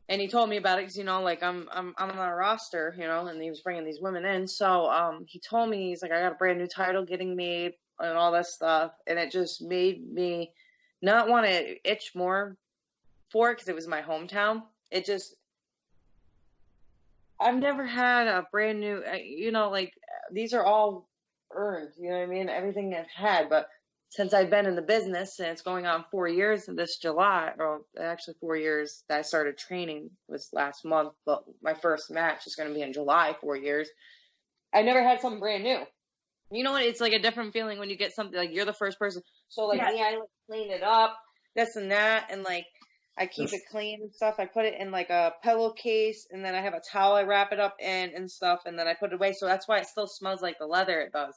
And he told me about it because like I'm on a roster, and he was bringing these women in. So he told me, he's like, I got a brand new title getting made and all that stuff, and it just made me not want to itch more for it because it was my hometown. I've never had a brand new, like these are all earned, you know what I mean? Everything I've had, but since I've been in the business, and it's going on 4 years this July, or actually 4 years that I started training was last month, but my first match is going to be in July, 4 years. I never had something brand new. You know what? It's like a different feeling when you get something like you're the first person. So like me, I like clean it up, this and that, and like I keep it clean and stuff. I put it in like a pillowcase, and then I have a towel I wrap it up in and stuff, and then I put it away. So that's why it still smells like the leather it does.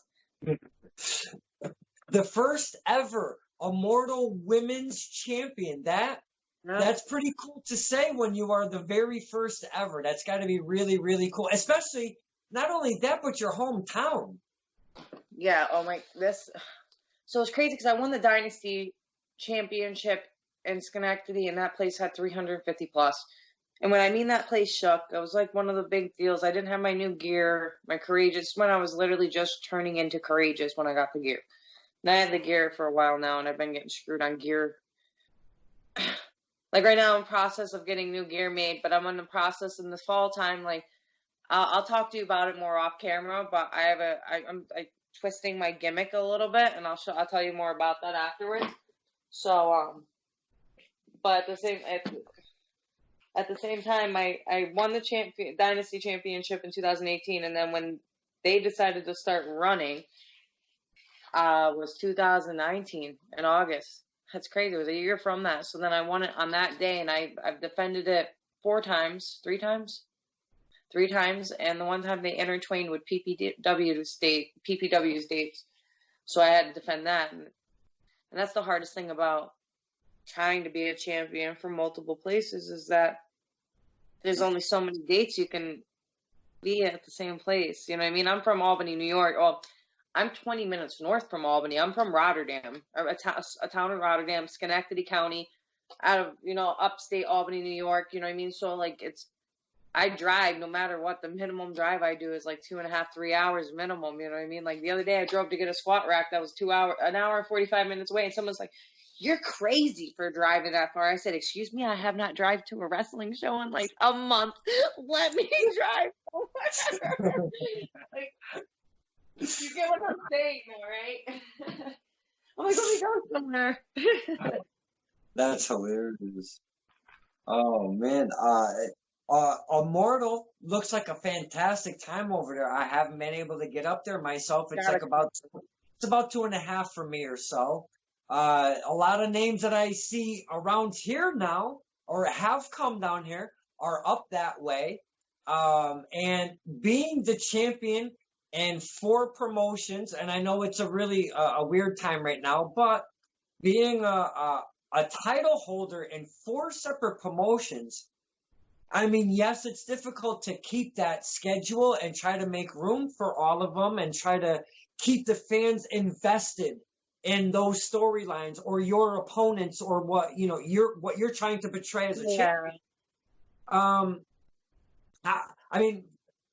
The first ever Immortal Women's Champion. That's pretty cool to say when you are the very first ever. That's got to be really, really cool. Especially, not only that, but your hometown. Yeah, so it's crazy because I won the Dynasty Championship in Schenectady, and that place had 350 plus. And when I mean that place shook, it was like one of the big deals. I didn't have my new gear, my Courageous, when I was literally just turning into Courageous when I got the gear. And I had the gear for a while now, and I've been getting screwed on gear. Like right now, I'm in the process of getting new gear made, but I'm in the process in the fall time. Like I'll talk to you about it more off camera, but I'm twisting my gimmick a little bit, and I'll tell you more about that afterwards. So but at the same time, I won the Dynasty Championship in 2018, and then when they decided to start running, was 2019 in August. That's crazy. It was a year from that. So then I won it on that day, and I've defended it three times, and the one time they intertwined with PPW's dates, so I had to defend that, and that's the hardest thing about trying to be a champion for multiple places is that there's only so many dates you can be at the same place. You know what I mean? I'm from Albany, New York. Well, I'm 20 minutes north from Albany. I'm from Rotterdam, a town in Rotterdam, Schenectady County, out of, upstate Albany, New York. You know what I mean? So like I drive no matter what. The minimum drive I do is like 2.5, 3 hours minimum. You know what I mean? Like the other day I drove to get a squat rack that was an hour and 45 minutes away, and someone's like, "You're crazy for driving that far." I said, "Excuse me, I have not driven to a wrestling show in like a month. Let me drive." Like, you get what I'm saying, though, right? I'm like, let me go somewhere. That's hilarious. Oh man, Immortal looks like a fantastic time over there. I haven't been able to get up there myself. It's about 2.5 for me or so. A lot of names that I see around here now or have come down here are up that way. And being the champion and 4 promotions, and I know it's a really a weird time right now, but being a title holder in 4 separate promotions, I mean, yes, it's difficult to keep that schedule and try to make room for all of them and try to keep the fans invested in those storylines or your opponents or what you're trying to portray as a champion. I mean,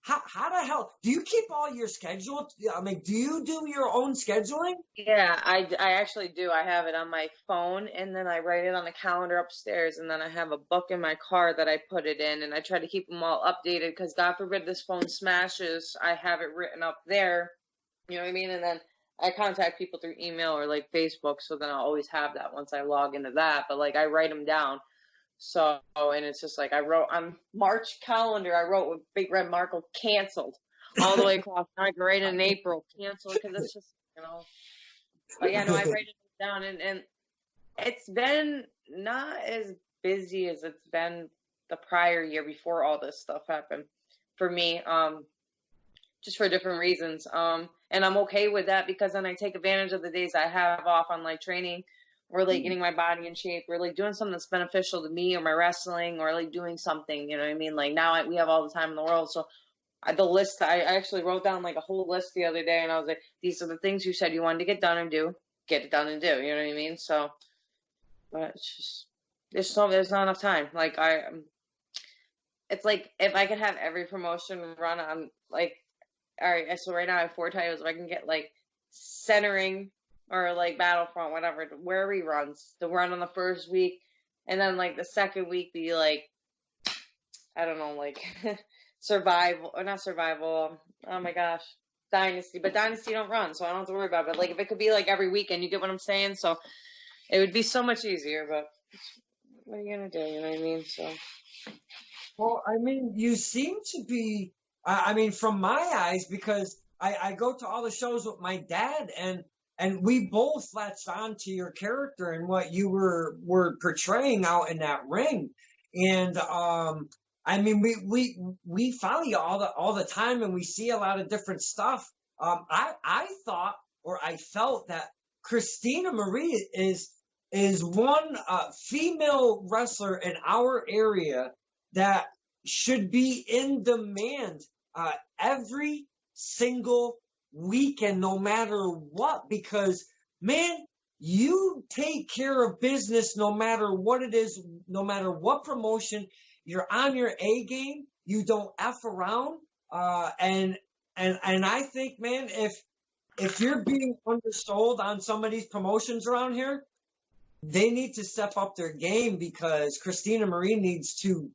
how the hell do you keep all your schedule? I mean, do you do your own scheduling? Yeah, I actually do. I have it on my phone, and then I write it on the calendar upstairs, and then I have a book in my car that I put it in, and I try to keep them all updated because God forbid this phone smashes. I have it written up there, you know what I mean? And then I contact people through email or like Facebook, so then I'll always have that once I log into that. But like I write them down. So, and it's just like I wrote on March calendar, I wrote with big red marker canceled all the way across. I write in April canceled because it's just, but yeah, no, I write it down, and it's been not as busy as it's been the prior year before all this stuff happened for me. just for different reasons. And I'm okay with that because then I take advantage of the days I have off on like training or like getting my body in shape or like doing something that's beneficial to me or my wrestling or like doing something, you know what I mean? Like now we have all the time in the world. So the list, I actually wrote down like a whole list the other day and I was like, these are the things you said you wanted to get done and do, get it done and do, you know what I mean? So, but it's just, there's not enough time. Like it's like if I could have every promotion run on like, all right, so right now I have 4 titles. If I can get like centering or like Battlefront, whatever, where he runs, the run on the first week, and then like the second week be like, I don't know, like survival or not survival. Oh my gosh, Dynasty, but Dynasty don't run, so I don't have to worry about it. But like if it could be like every weekend, you get what I'm saying? So it would be so much easier. But what are you gonna do? You know what I mean? So. Well, I mean, you seem to be, I mean, from my eyes, because I go to all the shows with my dad, and we both latched on to your character and what you were portraying out in that ring. And I mean, we follow you all the time, and we see a lot of different stuff. I thought, or I felt that Christina Marie is one female wrestler in our area that should be in demand every single weekend, no matter what, because man, you take care of business no matter what it is, no matter what promotion. You're on your A game. You don't F around. And I think, man, if you're being undersold on some of these promotions around here, they need to step up their game, because Christina Marie needs to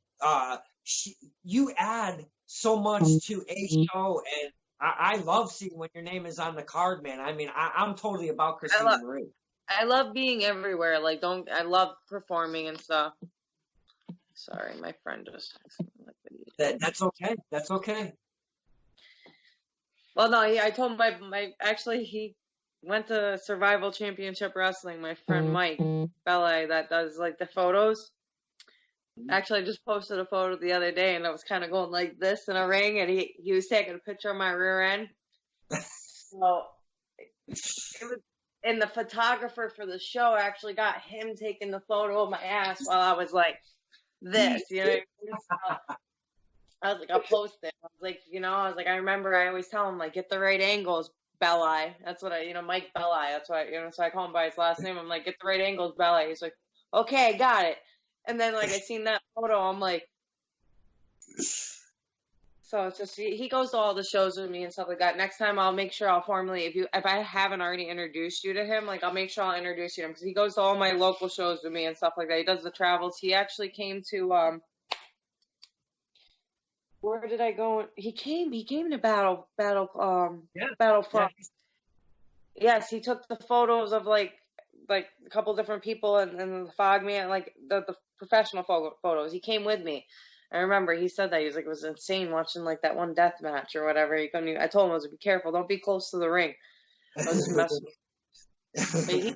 you add so much to a show, and I love seeing when your name is on the card, man. I mean, I'm totally about Christina Marie. I love being everywhere. Like, I love performing and stuff. Sorry, my friend just. That's okay. That's okay. Well, no, I told actually he went to Survival Championship Wrestling. My friend Mike Bella that does like the photos. Actually, I just posted a photo the other day, and I was kind of going like this in a ring, and he was taking a picture of my rear end. So and the photographer for the show actually got him taking the photo of my ass while I was like this, you know. I was like, I'll post it. I was like, I remember I always tell him like, get the right angles, Belli. That's what Mike Belli. That's why, so I call him by his last name. I'm like, get the right angles, Belli. He's like, okay, got it. And then like I seen that photo, I'm like, so it's just he goes to all the shows with me and stuff like that. Next time I'll make sure I'll formally, if I haven't already introduced you to him, like I'll make sure I'll introduce you to him, because he goes to all my local shows with me and stuff like that. He does the travels. He actually came to where did I go? He came to Battlefront. Yeah. Yes, he took the photos of like a couple different people and the fog man, like the professional photos. He came with me. I remember he said that. He was like, it was insane watching like that one death match or whatever. I told him, I was like, be careful, don't be close to the ring. I was just messing with him. But he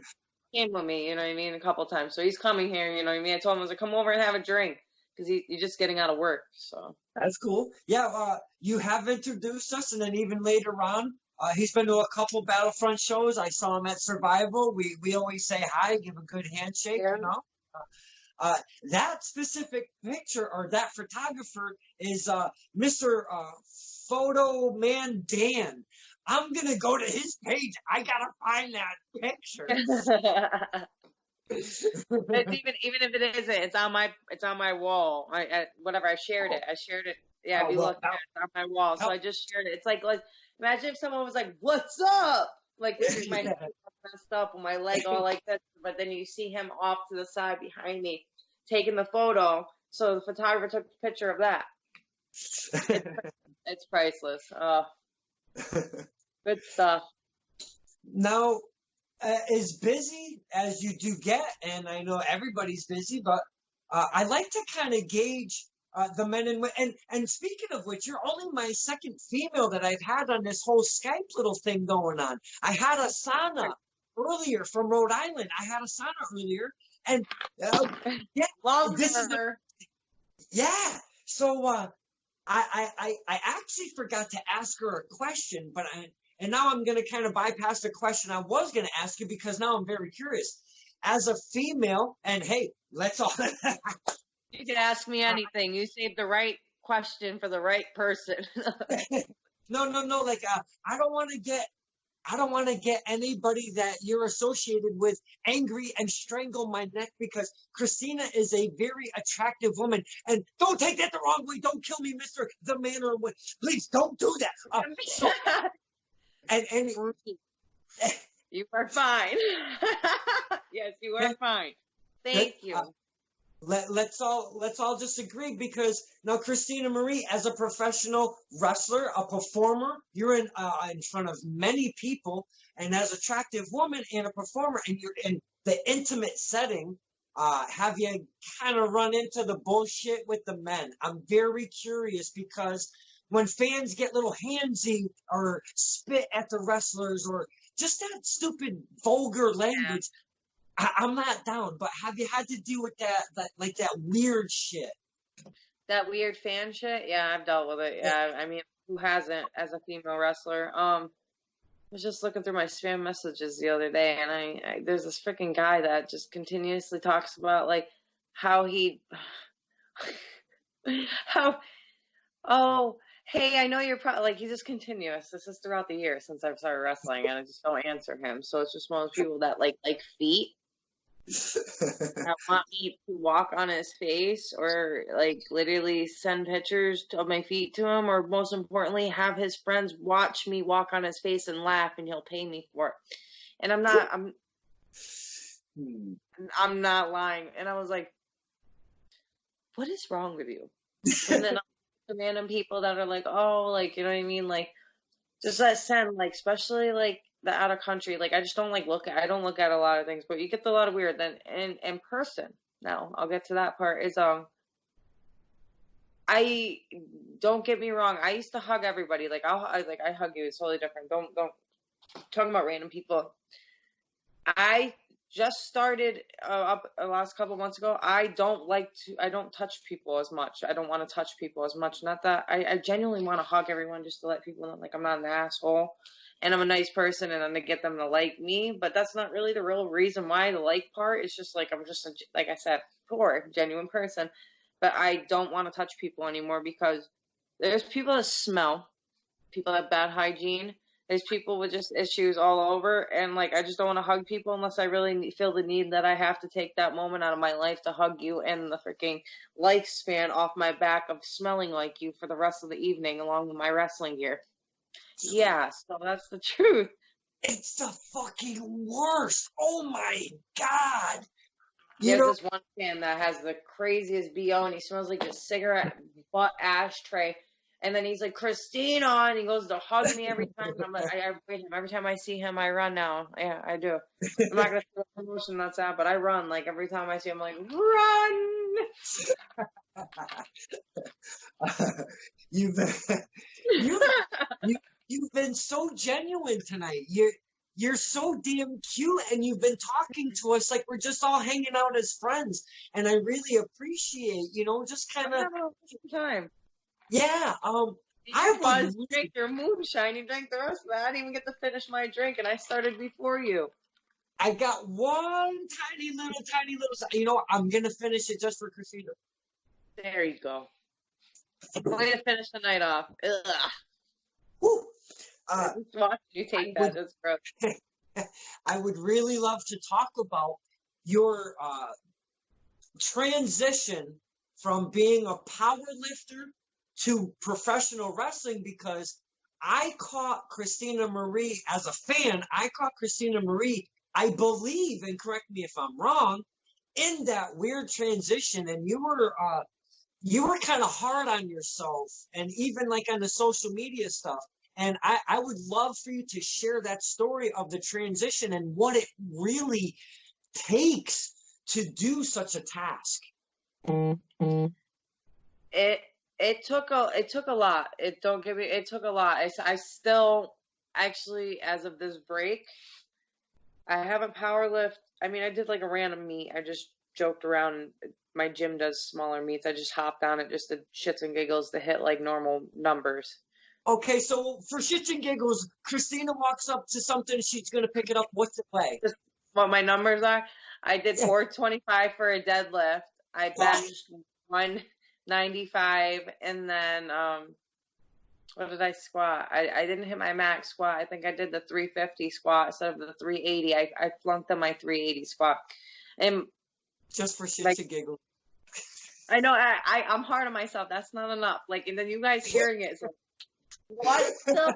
came with me, you know what I mean, a couple times. So he's coming here, you know what I mean. I told him, I was like, come over and have a drink, because he's just getting out of work. So that's cool. Yeah, you have introduced us, and then even later on, he's been to a couple Battlefront shows. I saw him at Survival. We always say hi, give a good handshake, yeah. That specific picture, or that photographer, is Mr. Photo Man Dan. I'm gonna go to his page. I gotta find that picture. It's even if it isn't, it's on my wall. I shared it. Yeah, if you look, it's on my wall. So I just shared it. It's like imagine if someone was like, "What's up?" Like, this is my head messed up and my leg all like this, but then you see him off to the side behind me taking the photo. So the photographer took a picture of that. It's priceless. Good stuff. Now, as busy as you do get, and I know everybody's busy, but I like to kind of gauge the men and women. And speaking of which, you're only my second female that I've had on this whole Skype little thing going on. I had Asana earlier from Rhode Island. And yeah, longer. Yeah. So I actually forgot to ask her a question, and now I'm going to kind of bypass the question I was going to ask you because now I'm very curious. As a female, and hey, let's all. You can ask me anything. You saved the right question for the right person. No. Like, I don't want to get anybody that you're associated with angry and strangle my neck because Christina is a very attractive woman. And don't take that the wrong way. Don't kill me, Mister the Man or Woman. Please don't do that. And You are fine. Yes, you are fine. Thank you. Let's all just agree because now Christina Marie, as a professional wrestler, a performer, you're in front of many people, and as an attractive woman and a performer, and you're in the intimate setting. Have you kind of run into the bullshit with the men? I'm very curious because when fans get little handsy or spit at the wrestlers or just that stupid vulgar language. I'm not down, but have you had to deal with that like that weird shit? That weird fan shit? Yeah, I've dealt with it. Yeah, I mean, who hasn't as a female wrestler? I was just looking through my spam messages the other day, and I there's this freaking guy that just continuously talks about like how he, how, oh, hey, I know you're probably like he's just continuous. This is throughout the year since I've started wrestling, and I just don't answer him. So it's just one of those people that like feet. That want me to walk on his face or like literally send pictures of my feet to him, or most importantly have his friends watch me walk on his face and laugh and he'll pay me for it. And I'm not lying. And I was like, what is wrong with you? And then the random people that are like, oh, like, you know what I mean, like just that send, like, especially like the out of country, like I just don't like I don't look at a lot of things, but you get a lot of weird. Then in person, now I'll get to that part. Is I don't get me wrong, I used to hug everybody. Like I hug you. It's totally different. Don't talking about random people. I just started up the last couple months ago. I don't touch people as much. I don't want to touch people as much. Not that I genuinely want to hug everyone just to let people know like I'm not an asshole. And I'm a nice person and I'm going to get them to like me. But that's not really the real reason why the like part. It's just like I'm just, like I said before, genuine person. But I don't want to touch people anymore because there's people that smell. People have bad hygiene. There's people with just issues all over. And like I just don't want to hug people unless I really feel the need that I have to take that moment out of my life to hug you and the freaking lifespan off my back of smelling like you for the rest of the evening along with my wrestling gear. Yeah, so that's the truth. It's the fucking worst. Oh my God. There's this one fan that has the craziest BO and he smells like a cigarette butt ashtray. And then he's like, Christina, and he goes to hug me every time. And I'm like, I avoid him. Every time I see him, I run now. Yeah, I do. I'm not going to throw a promotion, that's that, but I run. Like every time I see him, I'm like, run! You've been so genuine tonight. You're so damn cute, and you've been talking to us like we're just all hanging out as friends. And I really appreciate, just kind of time. Yeah. I drink your moonshine. You drank the rest of that. I didn't even get to finish my drink, and I started before you. I got one tiny little. I'm gonna finish it just for Christina. There you go. Way to finish the night off. Ugh. Woo. You take that. That's gross. I would really love to talk about your transition from being a power lifter to professional wrestling, because I caught Christina Marie as a fan. I caught Christina Marie, I believe, and correct me if I'm wrong, in that weird transition, and you were kind of hard on yourself, and even like on the social media stuff. And I would love for you to share that story of the transition and what it really takes to do such a task. It took a lot. It took a lot. I still actually, as of this break, I haven't power lift. I mean, I did like a random meet. I just joked around my gym does smaller meets. I just hopped on it just to shits and giggles to hit like normal numbers. Okay, so for shits and giggles, Christina walks up to something, she's gonna pick it up. What's it weigh? Just what my numbers are. I did 425 for a deadlift. I benched 195, and then what did I squat? I didn't hit my max squat. I think I did the 350 squat instead of the 380. I flunked on my 380 squat. And just for shits like, and giggles. I know I'm hard on myself. That's not enough. Like, and then you guys hearing it, it's like, what? Still,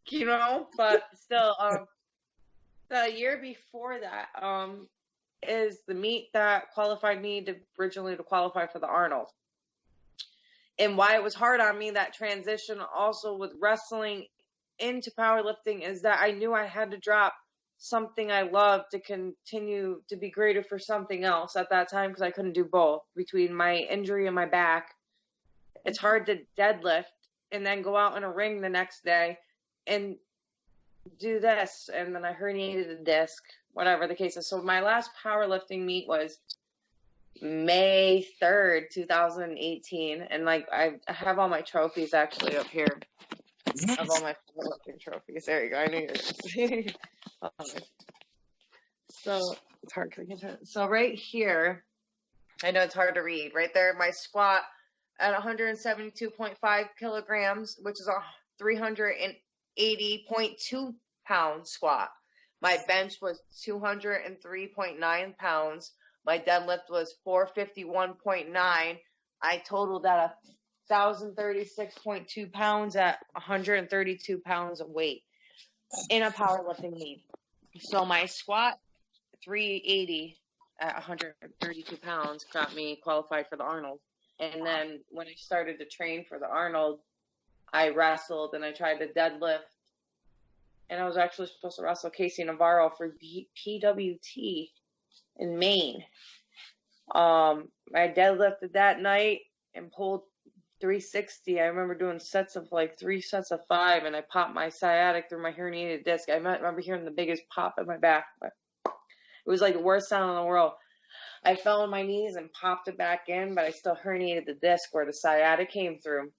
you know, but still, the year before that, is the meet that qualified me to originally to qualify for the Arnold. And why it was hard on me, that transition also with wrestling into powerlifting, is that I knew I had to drop something I loved to continue to be greater for something else at that time, because I couldn't do both. Between my injury and my back, it's hard to deadlift and then go out in a ring the next day and do this. And then I herniated a disc, whatever the case is. So my last powerlifting meet was May 3rd, 2018. And like, I have all my trophies actually up here. I have all my powerlifting trophies. There you go. I knew you were. So it's hard to. So right here, I know it's hard to read. Right there, my squat at 172.5 kilograms, which is a 380.2 pound squat. My bench was 203.9 pounds. My deadlift was 451.9. I totaled at 1,036.2 pounds at 132 pounds of weight in a powerlifting meet. So my squat, 380 at 132 pounds, got me qualified for the Arnold. And then when I started to train for the Arnold, I wrestled and I tried to deadlift. And I was actually supposed to wrestle Casey Navarro for PWT in Maine. I deadlifted that night and pulled 360. I remember doing sets of like 3 sets of 5, and I popped my sciatic through my herniated disc. I remember hearing the biggest pop in my back, but it was like the worst sound in the world. I fell on my knees and popped it back in, but I still herniated the disc where the sciatic came through.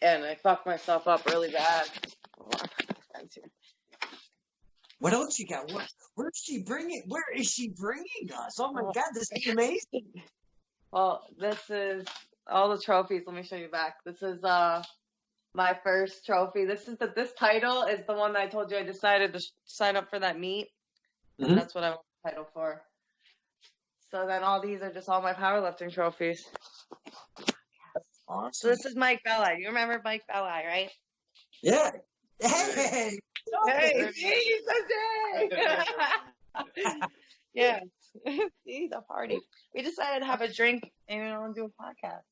And I fucked myself up really bad. What else you got? Where is she bringing us? Oh my God, this is amazing. Well, this is all the trophies. Let me show you back. This is my first trophy. This title is the one that I told you I decided to sign up for that meet. Mm-hmm. And that's what I want the title for. So then all these are just all my powerlifting trophies. Awesome. So this is Mike Belli. You remember Mike Belli, right? Yeah. Hey. Hey, he's a day. Yeah. See, the party. We decided to have a drink and do a podcast.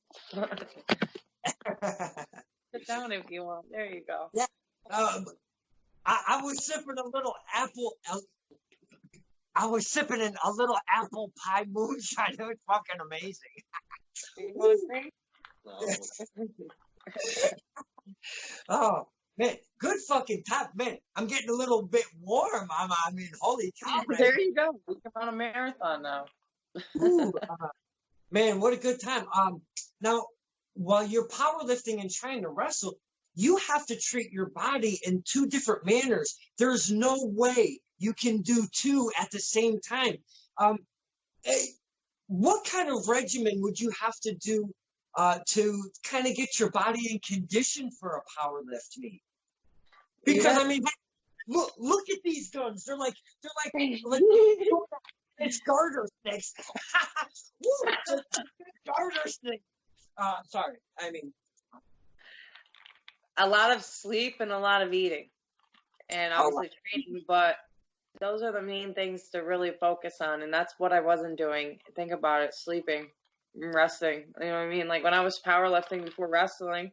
Sit down if you want. There you go. Yeah. I was sipping a little apple. I was sipping in a little apple pie moonshine. It was fucking amazing. You want to drink? Oh man, good fucking top, man. I'm getting a little bit warm. I mean, holy cow! Right? There you go. We can run a marathon now. Ooh, man, what a good time. Now, while you're powerlifting and trying to wrestle, you have to treat your body in 2 different manners. There's no way you can do 2 at the same time. What kind of regimen would you have to do to kind of get your body in condition for a power lift meet? Because I mean, look at these guns. They're like it's garter sticks. Garter sticks. Sorry. I mean, a lot of sleep and a lot of eating, and obviously training, but those are the main things to really focus on, and that's what I wasn't doing. Think about it: sleeping, resting. You know what I mean? Like when I was powerlifting before wrestling,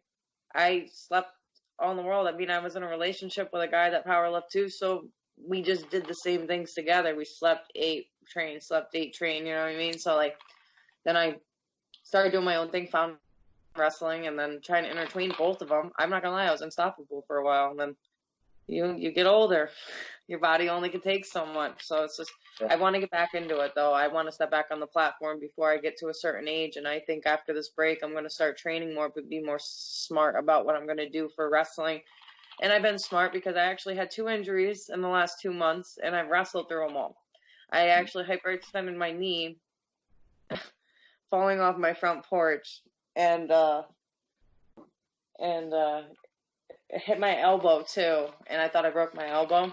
I slept all in the world. I mean, I was in a relationship with a guy that powerlifted too, so we just did the same things together. We slept, ate, trained, slept, ate, trained. You know what I mean? So like, then I started doing my own thing, found wrestling, and then trying to intertwine both of them. I'm not gonna lie, I was unstoppable for a while, and then you get older. your body only can take so much. So it's just, I want to get back into it though. I want to step back on the platform before I get to a certain age. And I think after this break, I'm going to start training more, but be more smart about what I'm going to do for wrestling. And I've been smart because I actually had 2 injuries in the last 2 months, and I've wrestled through them all. I actually hyperextended my knee, falling off my front porch, and it hit my elbow too, and I thought I broke my elbow.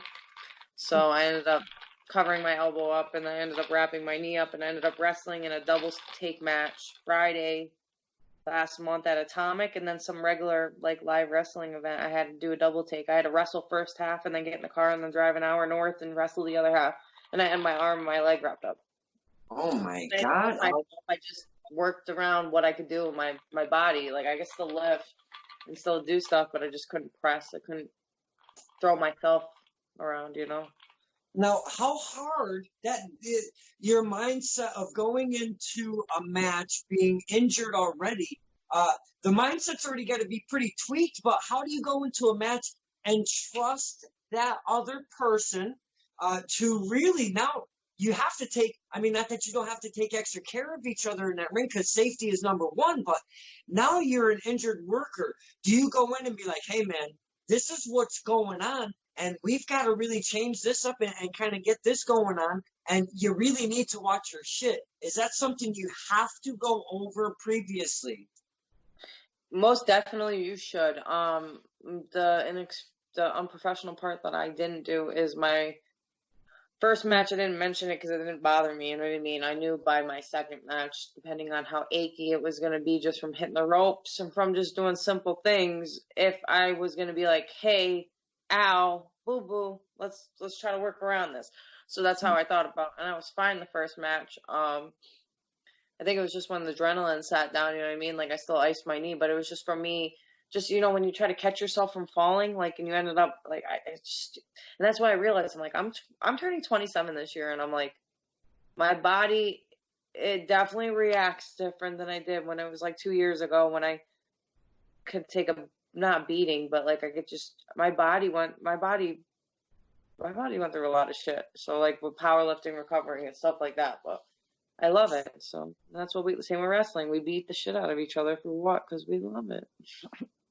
So I ended up covering my elbow up, and I ended up wrapping my knee up, and I ended up wrestling in a doubles take match Friday last month at Atomic, and then some regular like live wrestling event. I had to do a double take. I had to wrestle first half and then get in the car and then drive an hour north and wrestle the other half. And I had my arm and my leg wrapped up. Oh my God. I just worked around what I could do with my body. Like I could still lift and still do stuff, but I just couldn't press. I couldn't throw myself around, you know. Now, how hard your mindset of going into a match being injured already, the mindset's already got to be pretty tweaked, but how do you go into a match and trust that other person to really, now you have to take, I mean, not that you don't have to take extra care of each other in that ring because safety is number one, but now you're an injured worker. Do you go in and be like, hey man, this is what's going on, and we've got to really change this up and kind of get this going on, and you really need to watch your shit? Is that something you have to go over previously? Most definitely you should. The unprofessional part that I didn't do is my first match. I didn't mention it because it didn't bother me. You know what I mean? I knew by my second match, depending on how achy it was going to be just from hitting the ropes and from just doing simple things, if I was going to be like, hey, ow, boo boo, let's try to work around this. So that's how I thought about it. And I was fine the first match. I think it was just when the adrenaline sat down, you know what I mean? Like I still iced my knee, but it was just for me, just, you know, when you try to catch yourself from falling, like, and you ended up like, and that's why I realized, I'm like, I'm turning 27 this year. And I'm like, my body, it definitely reacts different than I did when it was like 2 years ago, when I could take a, not beating, but like I could just, my body went through a lot of shit. So like with powerlifting, recovering and stuff like that, but I love it. So that's what same with wrestling. We beat the shit out of each other for what? Because we love it.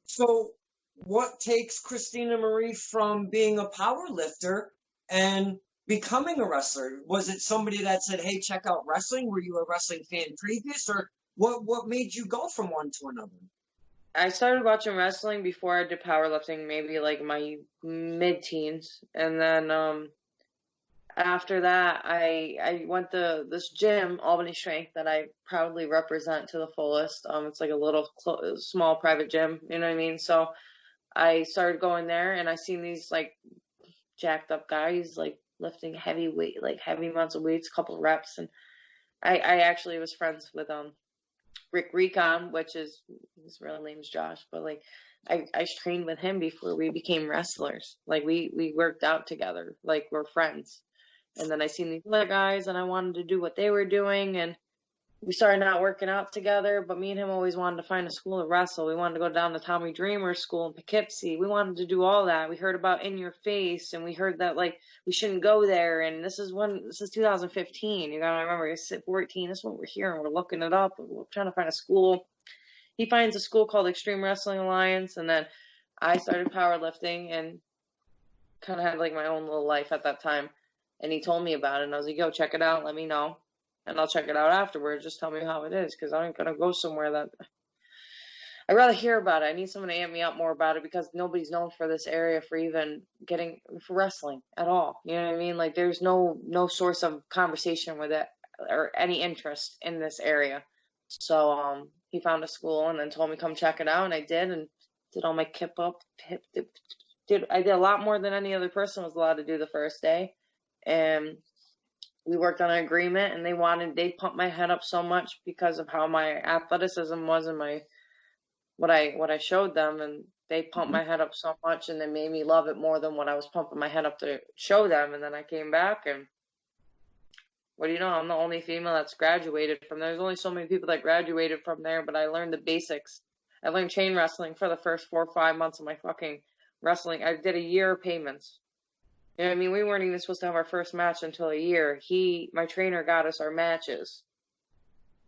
So what takes Christina Marie from being a power lifter and becoming a wrestler? Was it somebody that said, hey, check out wrestling? Were you a wrestling fan previous, or what made you go from one to another? I started watching wrestling before I did powerlifting, maybe like my mid-teens. And then after that, I went to this gym, Albany Strength, that I proudly represent to the fullest. It's like a little small private gym, you know what I mean? So I started going there, and I seen these like jacked up guys like lifting heavy weight, like heavy amounts of weights, couple reps. And I actually was friends with Rick Recon, which is, his real name's Josh, but like I trained with him before we became wrestlers. Like we worked out together, like we're friends. And then I seen these other guys, and I wanted to do what they were doing, and we started out working out together. But me and him always wanted to find a school to wrestle. We wanted to go down to Tommy Dreamer's school in Poughkeepsie. We wanted to do all that. We heard about In Your Face, and we heard that like we shouldn't go there. And this is 2015. You gotta remember, it's 14. This is what we're hearing. We're looking it up. We're trying to find a school. He finds a school called Extreme Wrestling Alliance, and then I started powerlifting and kind of had like my own little life at that time. And he told me about it, and I was like, yo, check it out, let me know, and I'll check it out afterwards. Just tell me how it is, because I ain't gonna go somewhere that I'd rather hear about it. I need someone to amp me up more about it, because nobody's known for this area for even getting for wrestling at all. You know what I mean? Like there's no source of conversation with it or any interest in this area. So he found a school and then told me come check it out, and I did, and did all my kip up. I did a lot more than any other person was allowed to do the first day. And we worked on an agreement, and they pumped my head up so much because of how my athleticism was and what I showed them, and they pumped my head up so much, and they made me love it more than what I was pumping my head up to show them. And then I came back, and what do you know? I'm the only female that's graduated from there. There's only so many people that graduated from there, but I learned the basics. I learned chain wrestling for the first 4 or 5 months of my fucking wrestling. I did a year of payments. You know what I mean? We weren't even supposed to have our first match until a year. My trainer got us our matches.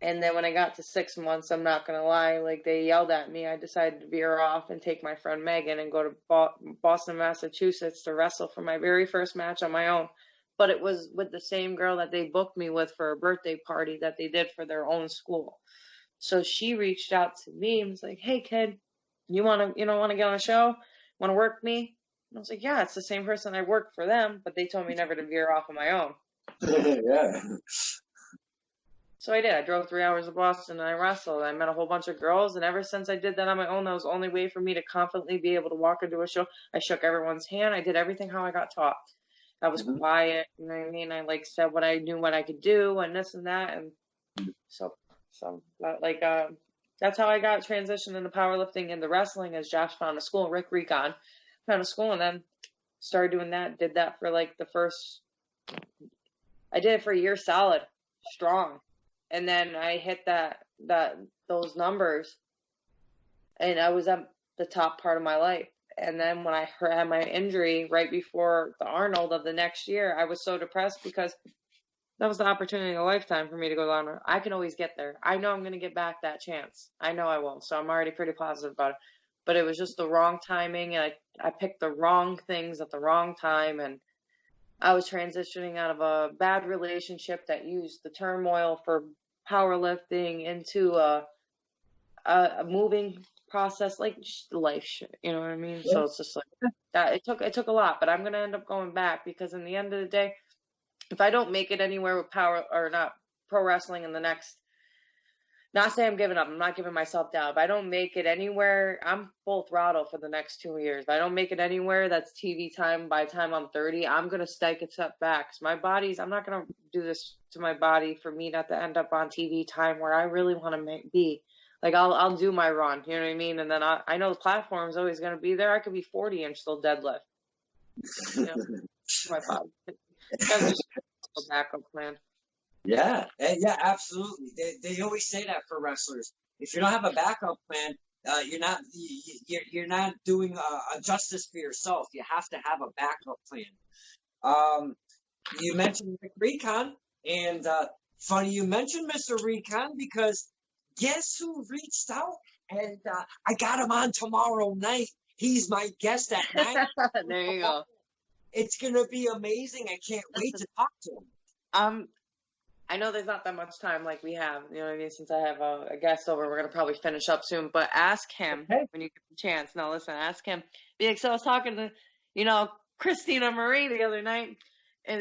And then when I got to 6 months, I'm not going to lie, like they yelled at me. I decided to veer off and take my friend Megan and go to Boston, Massachusetts to wrestle for my very first match on my own. But it was with the same girl that they booked me with for a birthday party that they did for their own school. So she reached out to me and was like, "Hey kid, you want to get on a show? Want to work with me?" And I was like, "Yeah, it's the same person I worked for them, but they told me never to veer off on my own." Yeah. So I did. I drove 3 hours to Boston and I wrestled. I met a whole bunch of girls, and ever since I did that on my own, that was the only way for me to confidently be able to walk into a show. I shook everyone's hand. I did everything how I got taught. I was quiet, you know what I mean? I like said what I knew what I could do and this and that, and so that's how I got transitioned into powerlifting and the wrestling. As Josh found a school, Rick Recon found a school, and then started doing that. Did that for like I did it for a year solid, strong. And then I hit those numbers, and I was at the top part of my life. And then when I had my injury right before the Arnold of the next year, I was so depressed because that was the opportunity of a lifetime for me to go down. I can always get there. I know I'm going to get back that chance. I know I will. So I'm already pretty positive about it. But it was just the wrong timing, and I picked the wrong things at the wrong time, and I was transitioning out of a bad relationship that used the turmoil for powerlifting into a moving process, like just life shit, you know what I mean? Yeah. So it's just like that. It took a lot, but I'm gonna end up going back because in the end of the day, if I don't make it anywhere with pro wrestling in the next, not say I'm giving up, I'm not giving myself down. If I don't make it anywhere, I'm full throttle for the next 2 years. If I don't make it anywhere that's TV time by the time I'm 30, I'm going to take a step back. I'm not going to do this to my body for me not to end up on TV time where I really want to be. Like, I'll do my run, you know what I mean? And then I know the platform's always going to be there. I could be 40 and still deadlift. You know, my body. That's just a backup plan. Yeah, yeah, absolutely. They always say that for wrestlers. If you don't have a backup plan, you're not doing a justice for yourself. You have to have a backup plan. You mentioned Rick Recon, and funny you mentioned Mr. Recon because guess who reached out? And I got him on tomorrow night. He's my guest at 9. There you go. It's gonna be amazing. I can't wait to talk to him. I know there's not that much time like we have, you know what I mean? Since I have a guest over, we're going to probably finish up soon, but ask him when you get the chance. No, listen, ask him. So I was talking to, Christina Marie the other night, and,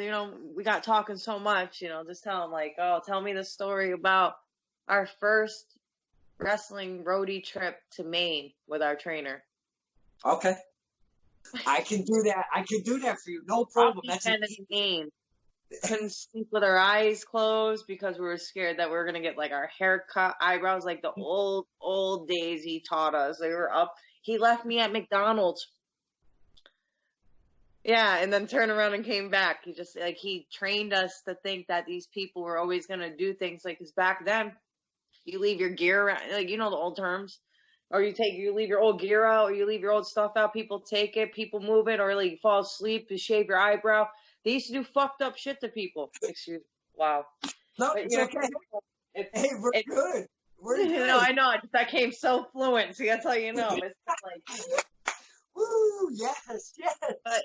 we got talking so much, just tell him like, oh, tell me the story about our first wrestling roadie trip to Maine with our trainer. Okay. I can do that. I can do that for you. No problem. That's Maine. Couldn't sleep with our eyes closed because we were scared that we were going to get like our hair cut, eyebrows, like the old days he taught us. They were up. He left me at McDonald's. Yeah, and then turned around and came back. He trained us to think that these people were always going to do things like this. Back then, you leave your gear around, like, the old terms. Or you leave your old gear out, or you leave your old stuff out. People take it, people move it, or like you fall asleep, you shave your eyebrow. They used to do fucked up shit to people. Excuse me. Wow. No, it's okay. Hey, we're good. We're good. I know. I came so fluent. See, that's how you know. It's like, woo, yes. But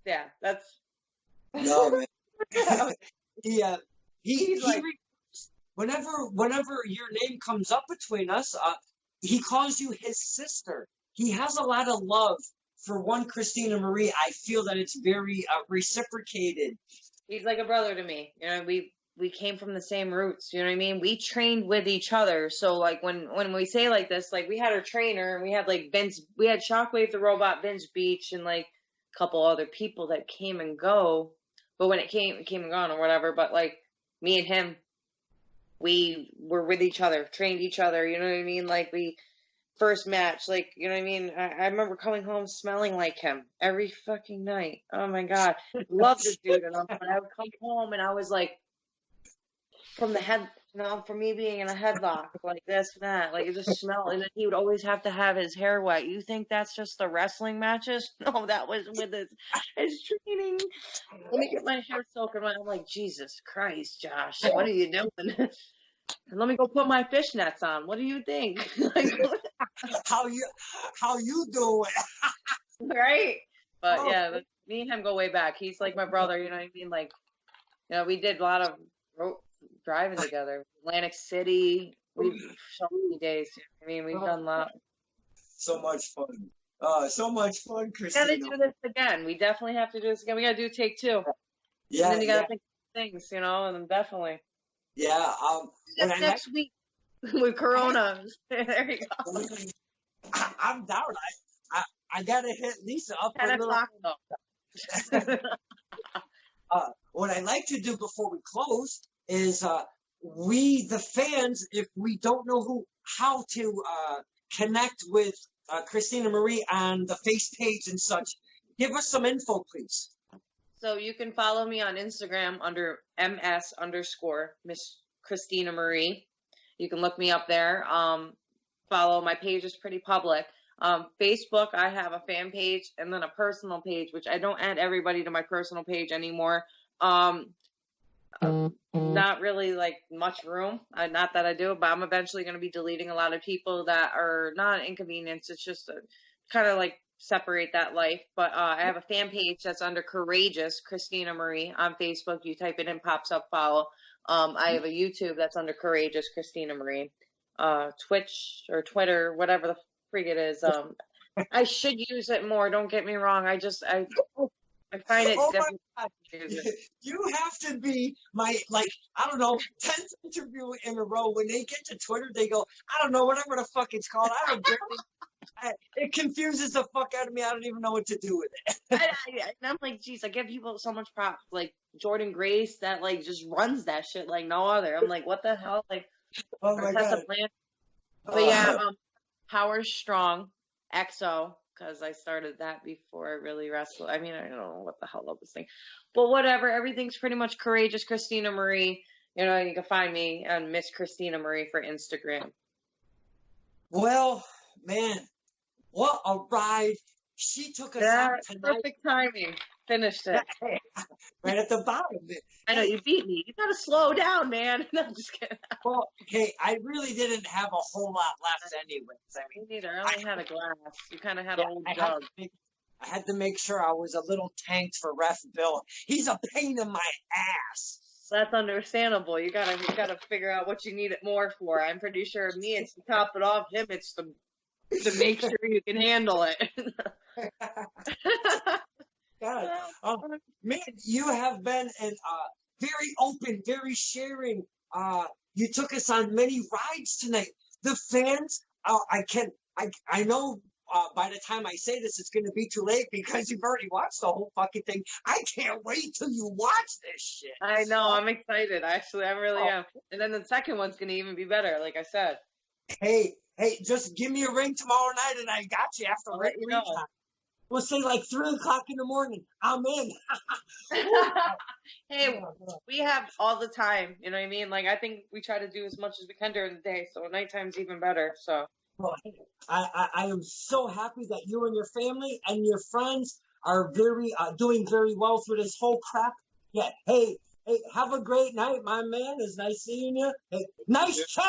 yeah, that's. No, man. He's like, whenever your name comes up between us, he calls you his sister. He has a lot of love for one Christina Marie. I feel that it's very reciprocated. He's like a brother to me. We came from the same roots. You know what I mean? We trained with each other. So like when we say like this, like we had our trainer and we had like we had Shockwave the robot, Vince Beach, and like a couple other people that came and go. But when it came and gone or whatever. But like me and him, we were with each other, trained each other. You know what I mean? Like we. First match, like, you know what I mean? I remember coming home smelling like him every fucking night. Oh my God. Love this dude. And I would come home and I was like, from the head, from me being in a headlock like this and that, like it just smelled. And then he would always have to have his hair wet. You think that's just the wrestling matches? No, that was with his training. Let me get my hair soaking wet. I'm like, Jesus Christ, Josh, what are you doing? And let me go put my fishnets on. What do you think? Like, How you doing? right? But Oh, yeah, me and him go way back. He's like my brother, you know what I mean? Like, we did a lot of driving together. Atlantic City. We've so many days. I mean, we've done a lot. so much fun. So much fun, We Christina. gotta do this again. We definitely have to do this again. We gotta do take two. Yeah, And then you gotta yeah, think of things, and then definitely. yeah. What I like, Next week with Corona. There you go. I'm down. I gotta hit Lisa up for 10 a little. o'clock though. What I like to do before we close is we, the fans, if we don't know how to connect with Christina Marie on the face page and such, give us some info, please. So you can follow me on Instagram under ms_Miss Christina Marie. You can look me up there. Follow my page is pretty public. Facebook, I have a fan page and then a personal page, which I don't add everybody to my personal page anymore. Not really like much room. Not that I do, but I'm eventually going to be deleting a lot of people that are not an inconvenience. It's just kind of like separate that life. But I have a fan page that's under Courageous Christina Marie on Facebook. You type it in, pops up, follow. I have a YouTube that's under Courageous Christina Marie. Twitch or Twitter, whatever the frig it is. I should use it more. Don't get me wrong. I find it difficult to use it. You have to be my, like, I don't know, 10th interview in a row. When they get to Twitter, they go, I don't know, whatever the fuck it's called. I don't get it. It confuses the fuck out of me. I don't even know what to do with it. And I'm like, geez, I give people so much props. Like Jordan Grace that like just runs that shit like no other. I'm like, what the hell? Like, Oh my God. But yeah, Power Strong XO, because I started that before I really wrestled. I mean, I don't know what the hell I was thinking. But whatever, everything's pretty much Courageous Christina Marie. You can find me on Miss Christina Marie for Instagram. Well, man, what a ride. She took us out tonight. Perfect timing. Finished it. Right at the bottom. I know, you beat me. You gotta slow down, man. No, I'm just kidding. Well, hey, I really didn't have a whole lot left anyways. I mean, Me neither. I only had a glass. You kind of had a whole I jug. had to make sure I was a little tanked for Ref Bill. He's a pain in my ass. That's understandable. You gotta figure out what you need it more for. I'm pretty sure me, it's to top it off. Him, it's to make sure you can handle it. God, man, you have been very open, very sharing. You took us on many rides tonight. The fans, I know by the time I say this, it's going to be too late because you've already watched the whole fucking thing. I can't wait till you watch this shit. I know. I'm excited. Actually, I really am. And then the second one's going to even be better, like I said. Hey, just give me a ring tomorrow night and I got you after ring time. We'll say like 3 o'clock in the morning. I'm in. Hey, we have all the time. You know what I mean? Like, I think we try to do as much as we can during the day. So nighttime's even better. So well, I am so happy that you and your family and your friends are doing very well through this whole crap. Yeah. Hey, have a great night, my man. It's nice seeing you. Hey, nice chat.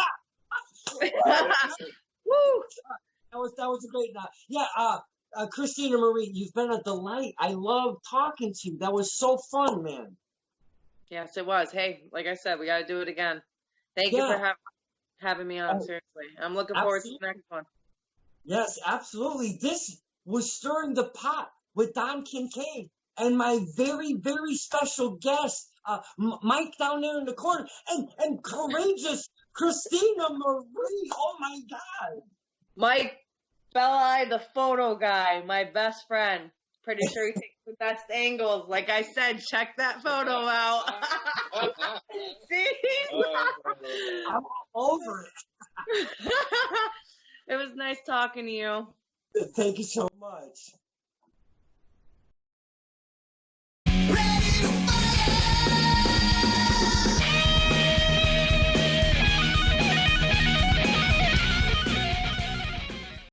Woo! That was a great night. Yeah. Christina Marie, you've been a delight. I love talking to you. That was so fun, man. Yes, it was. Hey, like I said, we got to do it again. Thank you for having me on. Seriously, I'm looking forward to the next one. Yes, absolutely. This was Stirring the Pot with Don Kincaid and my very, very special guest, Mike down there in the corner, and courageous Christina Marie. Oh my God, Mike Belli, the photo guy, my best friend. Pretty sure he takes the best angles. Like I said, check that photo out. See? I'm all over it. It was nice talking to you. Thank you so much. Ready to